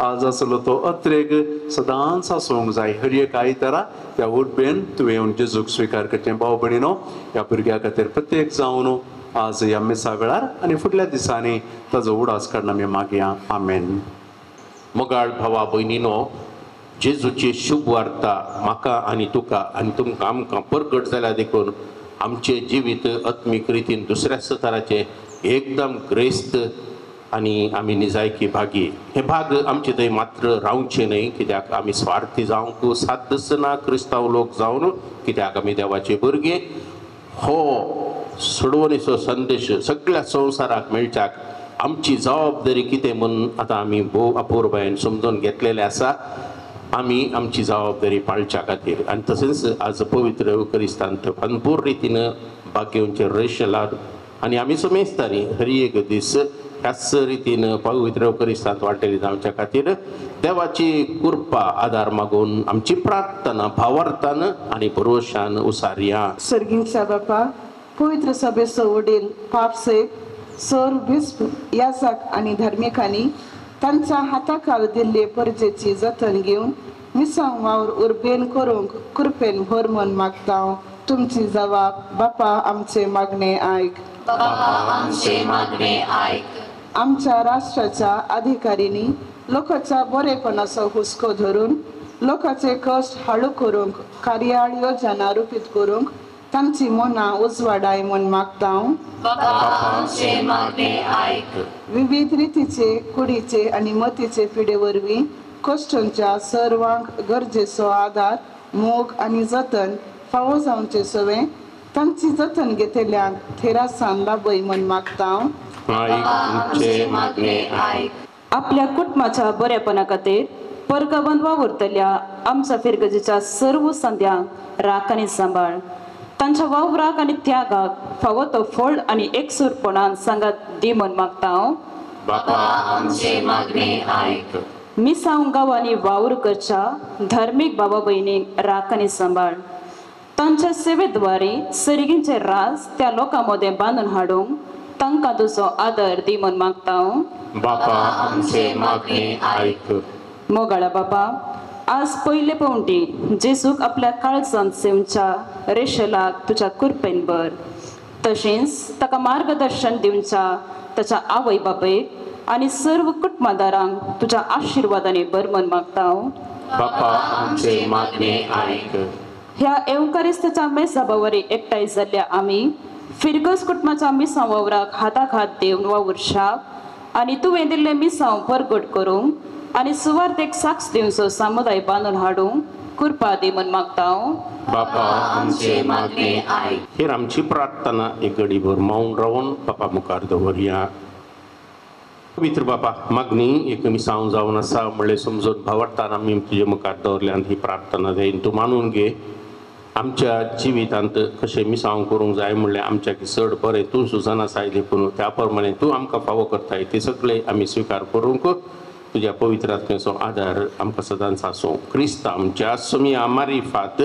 आज आसलो तो अत्रेग सदांच आसूंक जाय. हर एक आयतारा त्या उर्बेन तुवें येवन जेजूक स्विकार करचें. भाव भयणीनो ह्या भुरग्या खातीर प्रत्येक जावन आज ह्या मिसा वेळार आनी फुडल्या दिसांनी ताजो उडास काडून आमी मागया. आमेन. मोगाळ भावा भयणीनो जेजूची शुभ वार्ता म्हाका आनी तुका आनी तुमकां आमकां परगट जाल्या देखून आमचें जिवीत आत्मीक रितीन दुसऱ्या स्तराचें एकदम ग्रेस्त आनी आमी निजायकी भागी. हे भाग आमचे थंय मात्र रावचे न्हय कित्याक आमी स्वार्थी जावंक साध्य ना क्रिस्तांव लोक जावन कित्याक आमी देवाचे भुरगे. हो सोडवणेचो संदेश सगळ्या संवसाराक मेळच्याक आमची जबाबदारी कितें म्हणून आतां आमी भोव अपूर्बायेन समजून घेतलेले आसा. आमी आमची जबाबदारी पाळच्या खातीर आनी तशेंच आज पवित्र युकरिस्तांत भरपूर रितीन भाग घेवचे रेशलाद आनी आमी समेजताली हर एक दीस ह्याच रितीन पवित्र युकरिस्तांत वांटेली जावच्या खातीर देवाची कृपा आदार मागून आमची प्रार्थना भावार्थान आनी भरोशान उसारया. सर्गीचा बापा पवित्र सभेचो वडील पापसेक सर बिस्प यासाक आनी धर्मिकांनी तांच्या हाताखाल दिल्ले परजेची जतन घेवन मिसांग वावर उर्बेन करूंक कृपेन भर म्हूण मागता. तुमची जबाब बापा आमचे मागणे आयक. आमच्या राष्ट्राच्या अधिकाऱ्यांनी लोकांच्या बरेपणाचो हुस्को धरून लोकांचे कश्ट हळू करूंक कार्याळ योजना रुपीत करूंक तांची मनां उजवाडाय म्हूण मागता. विविध रितीचे कुडीचे आनी मतीचे पिडे वरवीं कश्टांच्या सर्वांक गरजेचो आदार मोग आनी जतन फावो जावचे सवे तांची जतन घेतल्यांक थेरासान लाभय म्हूण मागता. आपल्या कुटुंबाच्या बरेपणा खातीर परगबंद वावुरतल्या आमच्या फिरगजेच्या सर्व संध्यांक राख आनी सांबाळ. तांच्या वावराक आनी त्यागाक फावो तो फळ आनी एकसूरपणान सांगात दी म्हूण मागता. मिसांव गांवांनी वावर करच्या धार्मीक बाबा भयणीक राख आनी सांबाळ. तांच्या सेवेद्वारे सर्गींचे राज त्या लोकां मदें बांदून हाडूंक तांकां तुजो आदर दी म्हूण मागता. मोगाळा बाबा, आज पयले पावटी जेजूक आपल्या काळजांत सेवच्या रेशेलाक तुज्या कृपेन भर. तशेंच ताका मार्गदर्शन दिवच्या ताच्या आवय बापयक आनी सर्व कुटुंबदारांक तुज्या आशिर्वादाने भर म्हूण मागता. ह्या एवकारिस्ताच्या मेसाबावरी एकठांय जाल्ल्या आमी फिरगस कुटुंबाच्या मिसांव वावराक हाताक हात देवन वावुरशाक आनी तुवें दिल्ले मिसांव परगट करूंक आनी सुवार्थेक साक्ष दिवचो समुदाय बांदून हाडूंक कृपा दी म्हूण मागता. हेर आमची प्रार्थना एक घडीभर मौन रावन बापा मुखार दवरया. पवित्र बापा, मागणी एक मिसांव जावन आसा म्हणलें समजून भावार्थान आमी तुजे मुखार दवरल्यान ही प्रार्थना देन तूं मानून घे. आमच्या जिवितांत कशें मिसांव करूंक जाय म्हणलें आमच्या चड बरें तूं सुजान आसाय देखून त्या प्रमाणे तूं आमकां फावो करताय ते सगळे आमी स्विकार करूंक तुज्या पवित्र आत्म्याचो आदार आमकां सदांच आसूं. क्रिस्त आमच्या सुमिया मारिफात.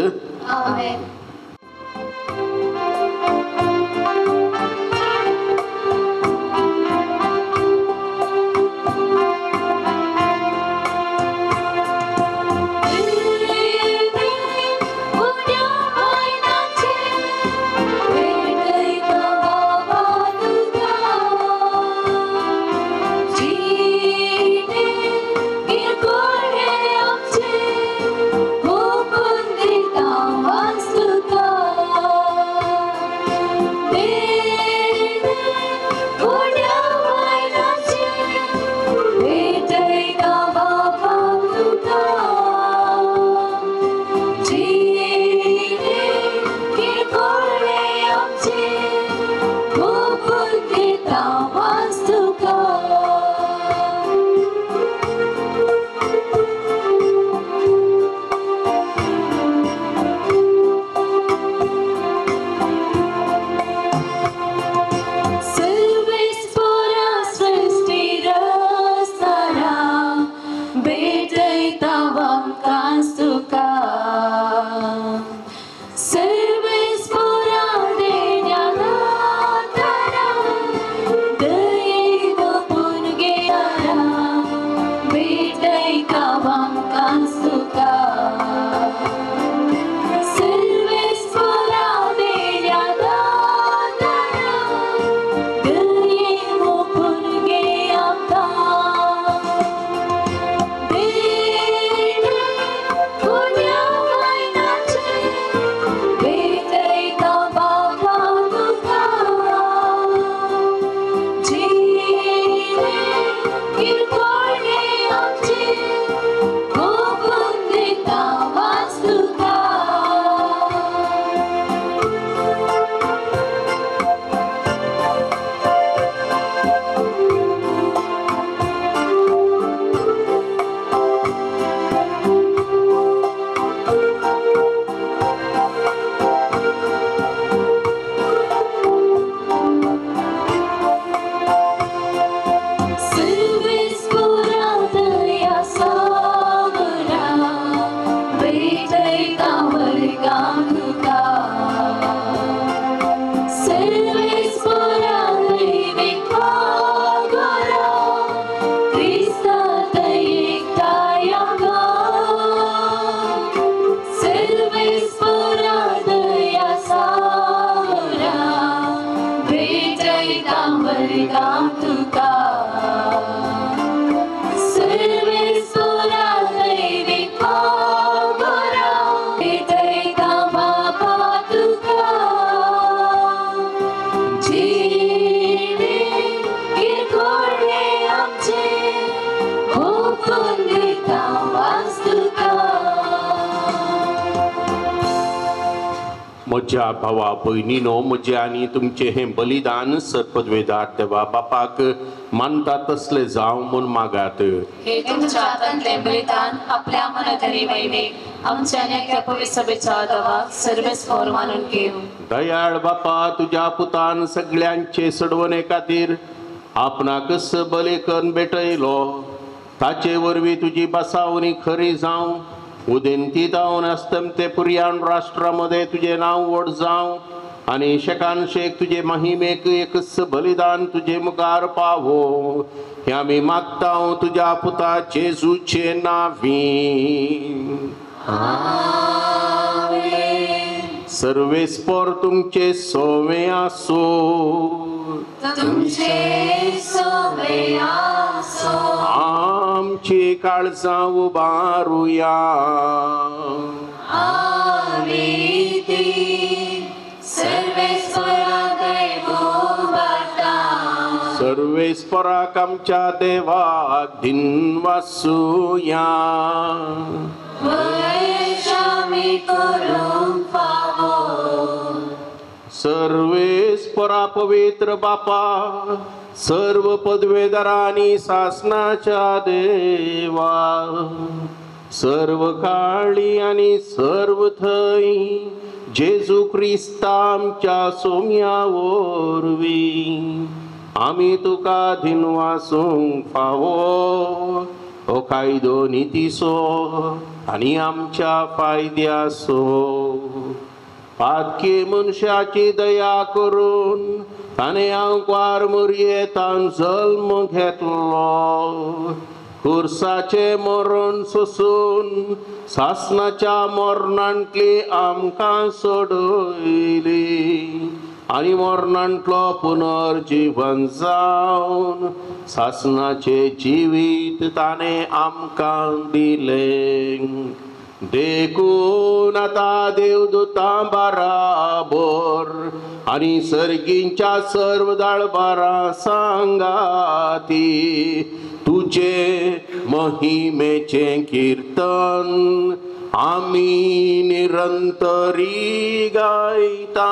म्हज्या भावा भयणीनो, म्हजे आनी तुमचे हे बलिदान सर्पद्वेदार देवा बापाक मानता तसले जावं म्हूण मागात. हे तुमच्या हातांतले बलिदान आपल्या मनातली वैवे आमच्या नेत्या पवित्र सभेचा दवा सर्वेस्वर मानून घेऊ. दयाळ बापा, तुझ्या पुतान सगळ्यांचे सडवणे खातीर आपणाकच बली करून भेटयलो. ताचे वरवीं तुजी बसावणी खरी जावं, उदेंती जावन आसतम ते पुर्यान राष्ट्रामध्ये तुझे नाव व्हड जावं आणि शेकान शेक तुझे महिमेक एकच बलिदान तुझे मुखार पावो. हे आमी मागता तुझ्या पुता जेजूचे नावी. सर्वेस्पर तुमचे सोवे आसो. आमची काळजां उबारुया. सर्वेस्पराक आमच्या देवाक दिन वासुया. सर्वेस्परा पवित्र बापा, सर्व पदवेदारांनी शासनाच्या देवा, सर्व काळी आणि सर्व थई जेजू ख्रिस्त आमच्या सोम्या वरवीं आमी तुका दिन वासूंक फावो. हो कायदो नितीसो आनी आमच्या फायद्यासो. पातके मनशाची दया करून ताणे आंकवार मरयेतान जल्म घेतलो. खुर्साचे मरण सोसून सासनाच्या मरणांतली आमकां सोडयली आनी मरणांतलो पुनर्जीवन जावन सासनाचे जिवीत ताणे आमकां दिलें. देखून आता देवदूतां बाराबर आनी सर्गींच्या सर्व दाळबारां सांगाती तुझे महिमेचे कीर्तन आमी निरंतरी गायता.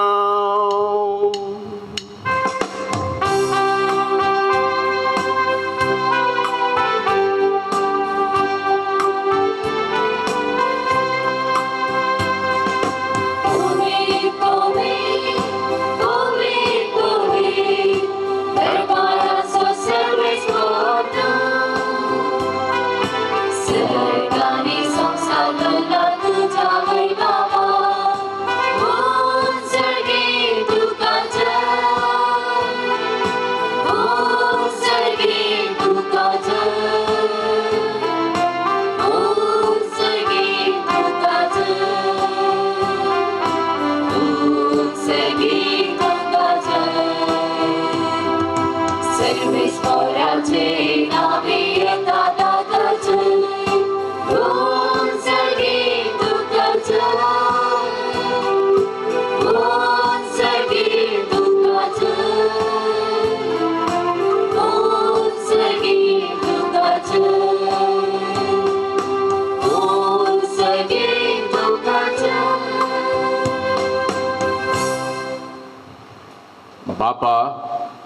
बापा,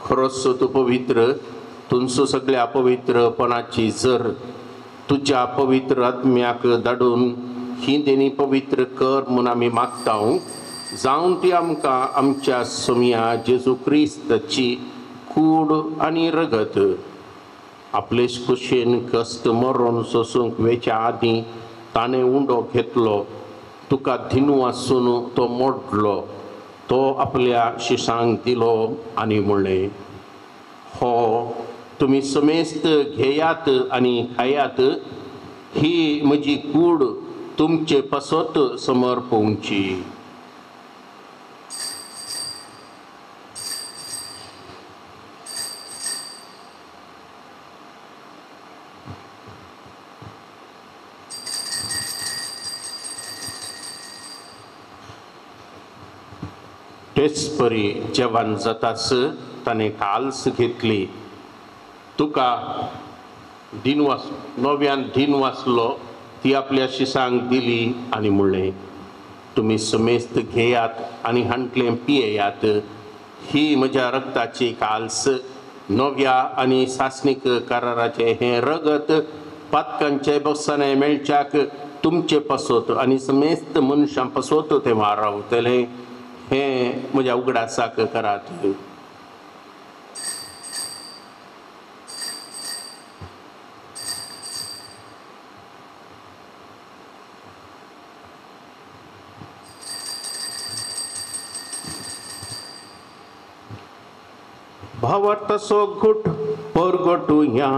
खरोच तू पवित्र, तुमचो सगळ्या अपवित्रपणाची जर तुझ्या पवित्र आत्म्याक धाडून ही देणी पवित्र कर म्हूण आमी मागता. जावन ती आमकां आमच्या सोम्या जेजू क्रिस्ताची कूड आनी रगत आपले कुशेन कश्ट मरण सोसूंक वेच्या आदीं ताणें उंडो घेतलो. तुका दिन वासून तो मोडलो. तो आपल्या शिशांक दिलो आनी म्हणलें, हो तुमी समेस्त घेयात आनी खायात. ही म्हजी कूड तुमचे पासत समर्पोवची. तेच परी जेवण जाताच ताणें काल्स घेतली. तुका नव्यान दिन वाचलो ती आपल्या शिशांक दिली आनी म्हणलें, तुम्ही समेस्त घेयात आणि हांतले पियेयात. ही म्हज्या रक्ताची काल्स, नव्या आणि सासणीक कराराचे हे रगत पातकांचे बसणे मेळच्याक तुमचे पसोत आणि समेस्त मनशां पसोत तेव्हा रावतले. हे म्हज्या उगडासाक करात. भावार तसो घुट परगटू या.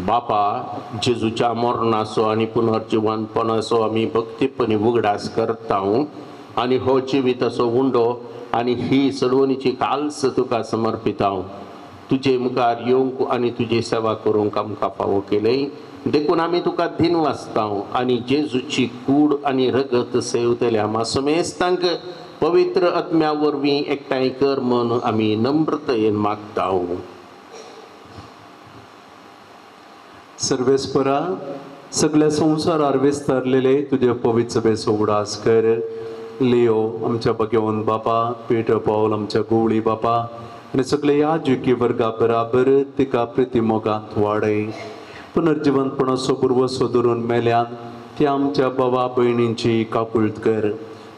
बापा जेजूच्या मरणाचो आणि पुनर्जीवनपणाचो आमी भक्तीपणी उगडास करता आणि हो जिविताचो उंडो आणि ही सडवणीची काल्स तुका समर्पिता. तुजे मुखार येवंक आणि तुजी सेवा करूंक आमकां फावो केले. देखून आमी तुका दिन वाचता आणि जेजूची कूड आणि रगत सेवतले आम्हा समेस्तांक पवित्र आत्म्या वरवीं एकठांय कर म्हूण आमी नम्रतेन मागता. सर्वेस्परा सगळ्या संसारार विस्तारलेले तुझे पवित्र सभेचो उडास कर. लिओ आमच्या भगवंत बापा, पीटर पौल आमच्या गोवळी बापा आणि सगळे याजकी वर्गा बराबर तिका प्रितिमोगांत वाडय. पुनर्जीवनपणाचो पूर्व सोदरून मेल्यान त्या आमच्या भावा भयणींची काकुळट कर.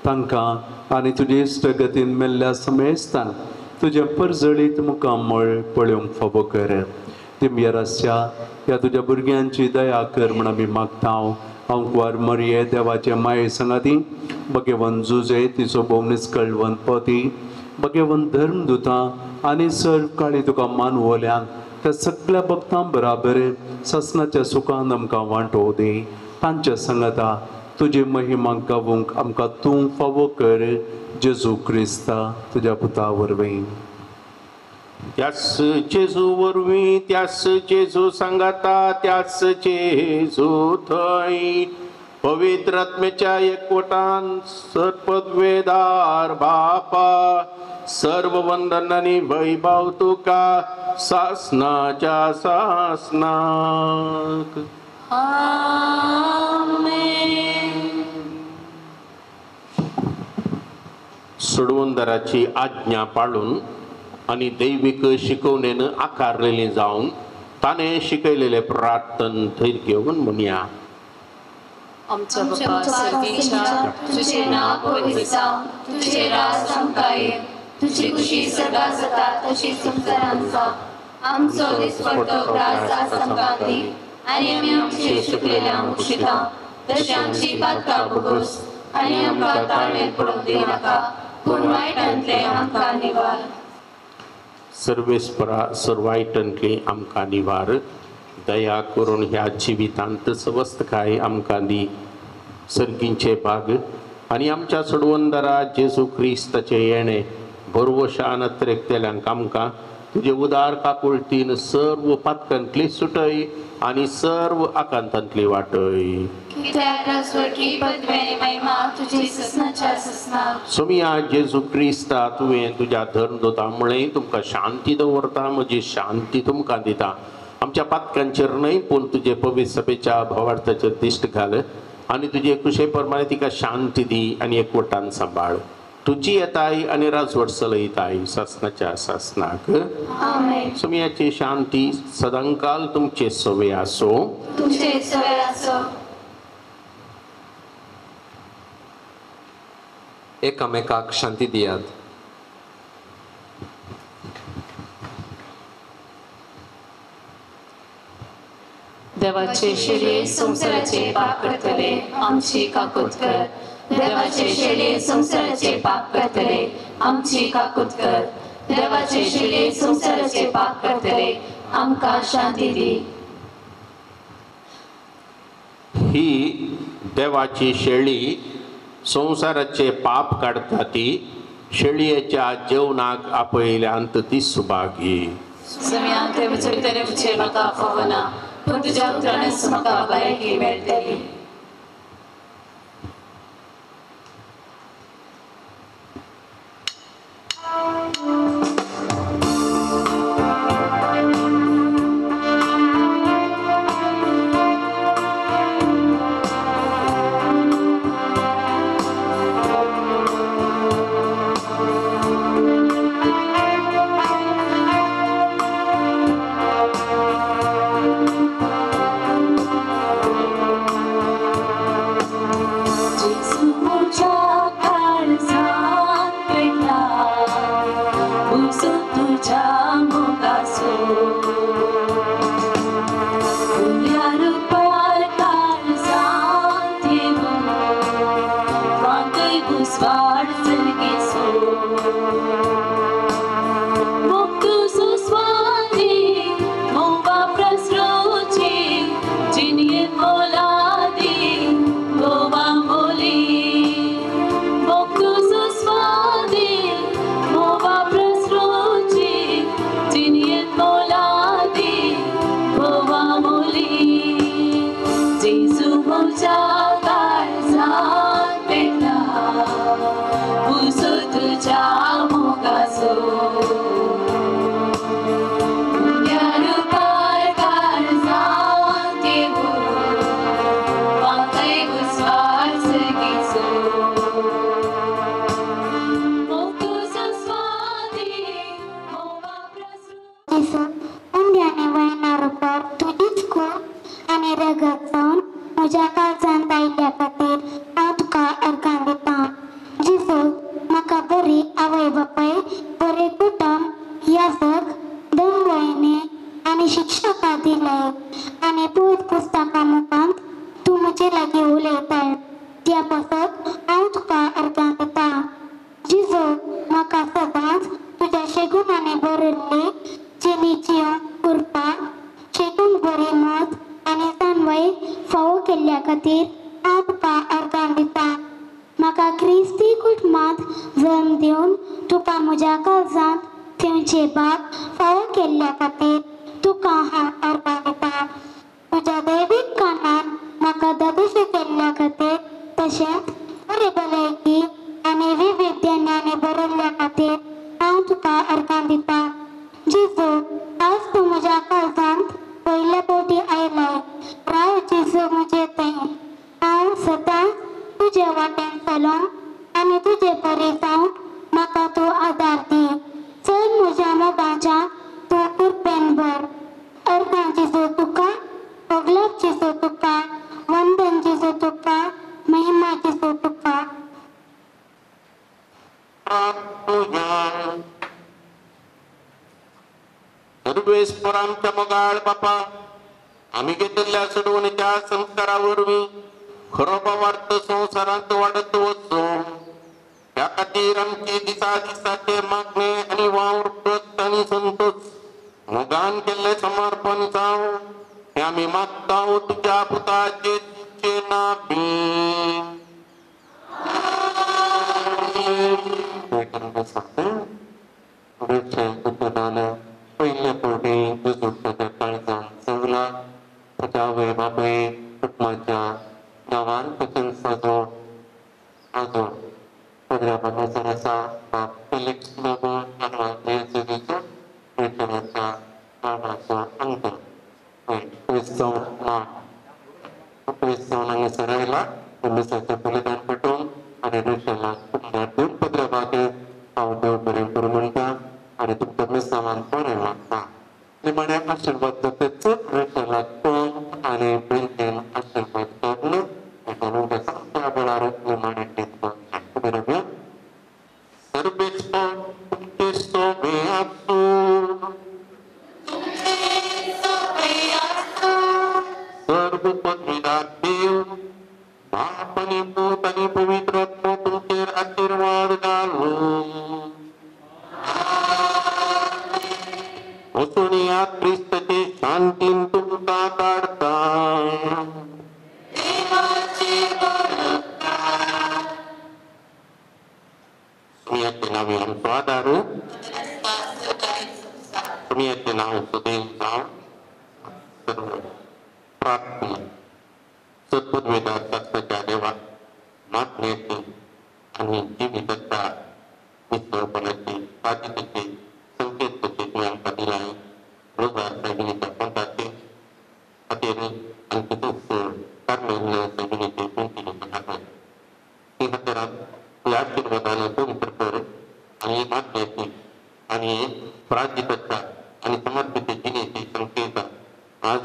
तांकां आनी तुजे इश्ट गतीन मेल्ल्या समेस्तान तुज्या परजळीत मुखामळ पळोवंक फावो कर. दिव्यरस्या ह्या तुज्या भुरग्यांची दया कर म्हण आमी मागता. अंकवार मरिये देवाचे माये संगाती, भगवंत जुजे तिचो भोव निस्कळवंत पती, भगवंत धर्मदुतां आनी सर्व काळी तुका मानवल्यान त्या सगळ्या भक्तां बराबर ससनाच्या सुखान आमकां वांटो दे. तांच्या संगता तुजी महिमा गावूंक आमकां तूं फावो कर. जेजू क्रिस्ता तुज्या पुता वरवीं. त्यास जेजू वरवीं, त्यास जेजू सांगाता, त्यास जेजू थंय पवित्र आत्म्याच्या एकवटान सत्पदवेदार बापा सर्व वंदन आनी वैभव तुका सासनाच्या सासनाक. सोडवंदराची आज्ञा पाळून आणि दैविक शिकवणेन आकारलेली जाऊन ताने शिकयलेले प्रार्थन थंय घेऊन म्हणया. आमच्या बापा सर्गेच्या, तुझे नाव पवित्र जावं, तुझे राज आमकां ये, तुझी खुशी सदां जाता तशी संसारांत जावं. आमचो दिसपट्टो त्रास आमकां दी आनी आमी आमचे चुकलेल्यांक बक्षिता. तशी आमची पातकां भोगोस आनी आमकां ताळमेर पडूंक दिनाका, पूण वायटांतले आमकां निवार. सर्वेस्परा सर्वायटंतली आमकां निवार. दया करून ह्या जिवितांत स्वस्थ काय आमकां दी. सर्गींचे भाग आनी आमच्या सोडवंदरा जेजू क्रिस्ताचे येणे भरवशान त्रेकतेल्यांक आमकां तुजे उदार काकुळतीन सर्व पातकांतली सुटय आनी सर्व आकांतांतली वाटय. सोमिया जेजू क्रिस्ता तुवें तुज्या धर्मदूता म्हळें तुमकां शांती दवरता, म्हजी शांती तुमकां दिता. आमच्या पातकांचेर न्हय पूण तुजे पवित्र सभेच्या भावार्थाचेर दिश्ट घाल आनी तुजे कुशे प्रमाणे तिका शांती दी आनी एकवटान सांबाळ. तुजी येताय आनी राजवट चलयताय सासनाच्या सासनाक. सोमियाची शांती सदांकाल तुमचे सवे आसो. एकामेकाक शांती दियात. देवाचे शेळे संसाराचे पाप करतले, आमची काकूत कर. देवाचे शेळे संसाराचे पाप करतले, आमची काकूत कर. देवाचे शेळे संसाराचे पाप करतले, आमकां शांती दी. ही देवाची शेळी संसाराचे पाप काढता ती शेळयेच्या जेवणाक आपयल्यांत ती सुभागी. सगळ्यांक विचारतले विचार म्हाका फावना पूण तुज्या उतरांनीच म्हाका बरेकी मेळटली. आमच्या मोगाळ बापा आम्ही घेतलेल्या सोडवणीच्या संस्कारावरवी खरोबावार्थ संसारात वाढत वचो त्या खातीर आमची दिसा दिसाचे मागणे आणि वावर प्रत आणि संतोष मोगान केले समर्पण जाव हे आम्ही मागता तुझ्या पुताचे नावी पहिले पोटे दुसऱ्या काळजान सगला त्यावे बाबे कुटुंबाच्या गावान पचन साजो आजो पदरा बाबाचा रसा बाप फेलिक्स बाबा अनवाते जगीचो विठ्ठलाच्या बाबाचा अंक क्रिस्तव नांगे सरायला मिसाच्या फलिदान पटवून आणि विठ्ठला कुटुंबात देऊन पदरा बागे हांव देव बरें करूं म्हणटा आणि तुमच्या मिसावान बरें लागता निमाण्या आशीर्वाद जातेच विठ्ठलाक पळोवन आणि बेंकेन आशीर्वाद करून एकानं त्या वेळार निमाणे टेक बरोबर सर्वेचो तुमचेचो वेयाचो सर्व पदवीदार देव बाप आणि पूत आणि पवित्र आत्मा तुमचेर आशीर्वाद घालून वचून या ख्रिस्त सत्पदवेदा शास्त्राच्या देवा मागण्याची आणि जीविताच्या निष्ठपणाची साधितेचे संकेत कसे तुम्ही आमका दिला आहे रोजगार सैनिकाच्या पंथाचे अखेरी आणि तिथेच कर्महीन सैनिकाचे कोणती आहे ती हत्यारात या आशीर्वादाने पवित्र कर आणि मागण्याची आणि प्राजिताच्या आणि समर्पित जिनेची संकेत आज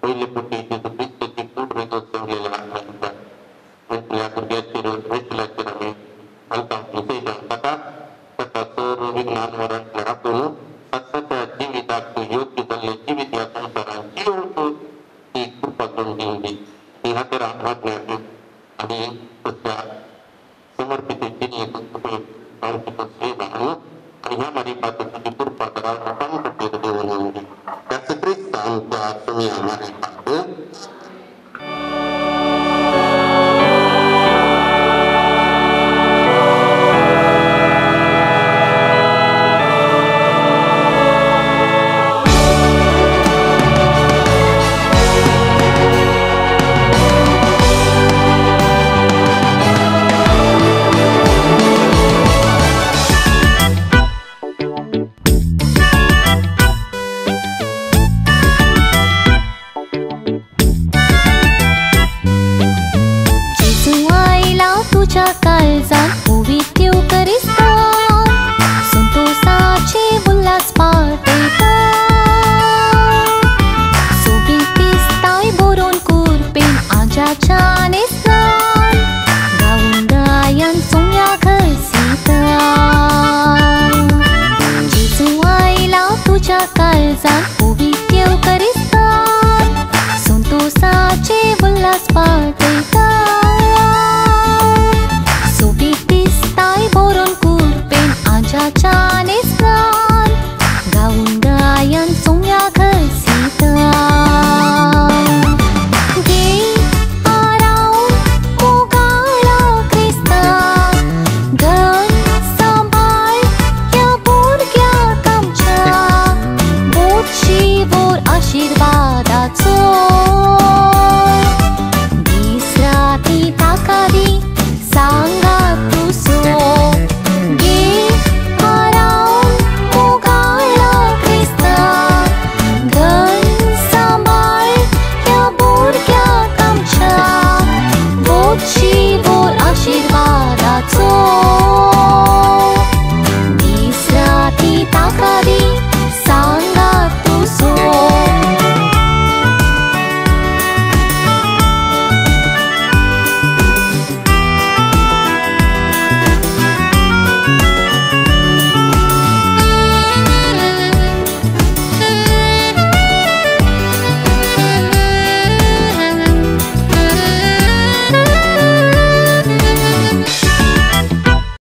पहिले पोटी जेसू ख्रिस्ताची पोट रेखा ठेवलेल्या आहेत या दुर्ग्याची वैशलाची रमे हलका विशेष कथा तथा सर्व विज्ञानवरण राखून सत्याच्या जीविताक योग्य झाले जीवित या संसारात जीवन ती कृपा करून घेऊन दे ती हातेरा मागण्याची आणि त्या समर्पित जिने सेवा आणि ह्या माझी पात्र तुझी कृपा करा आपण करते देऊन दे त्याचं ख्रिस्त आमच्या तुम्ही आम्हाला पाहतो Santosaचे उल्हास पाहते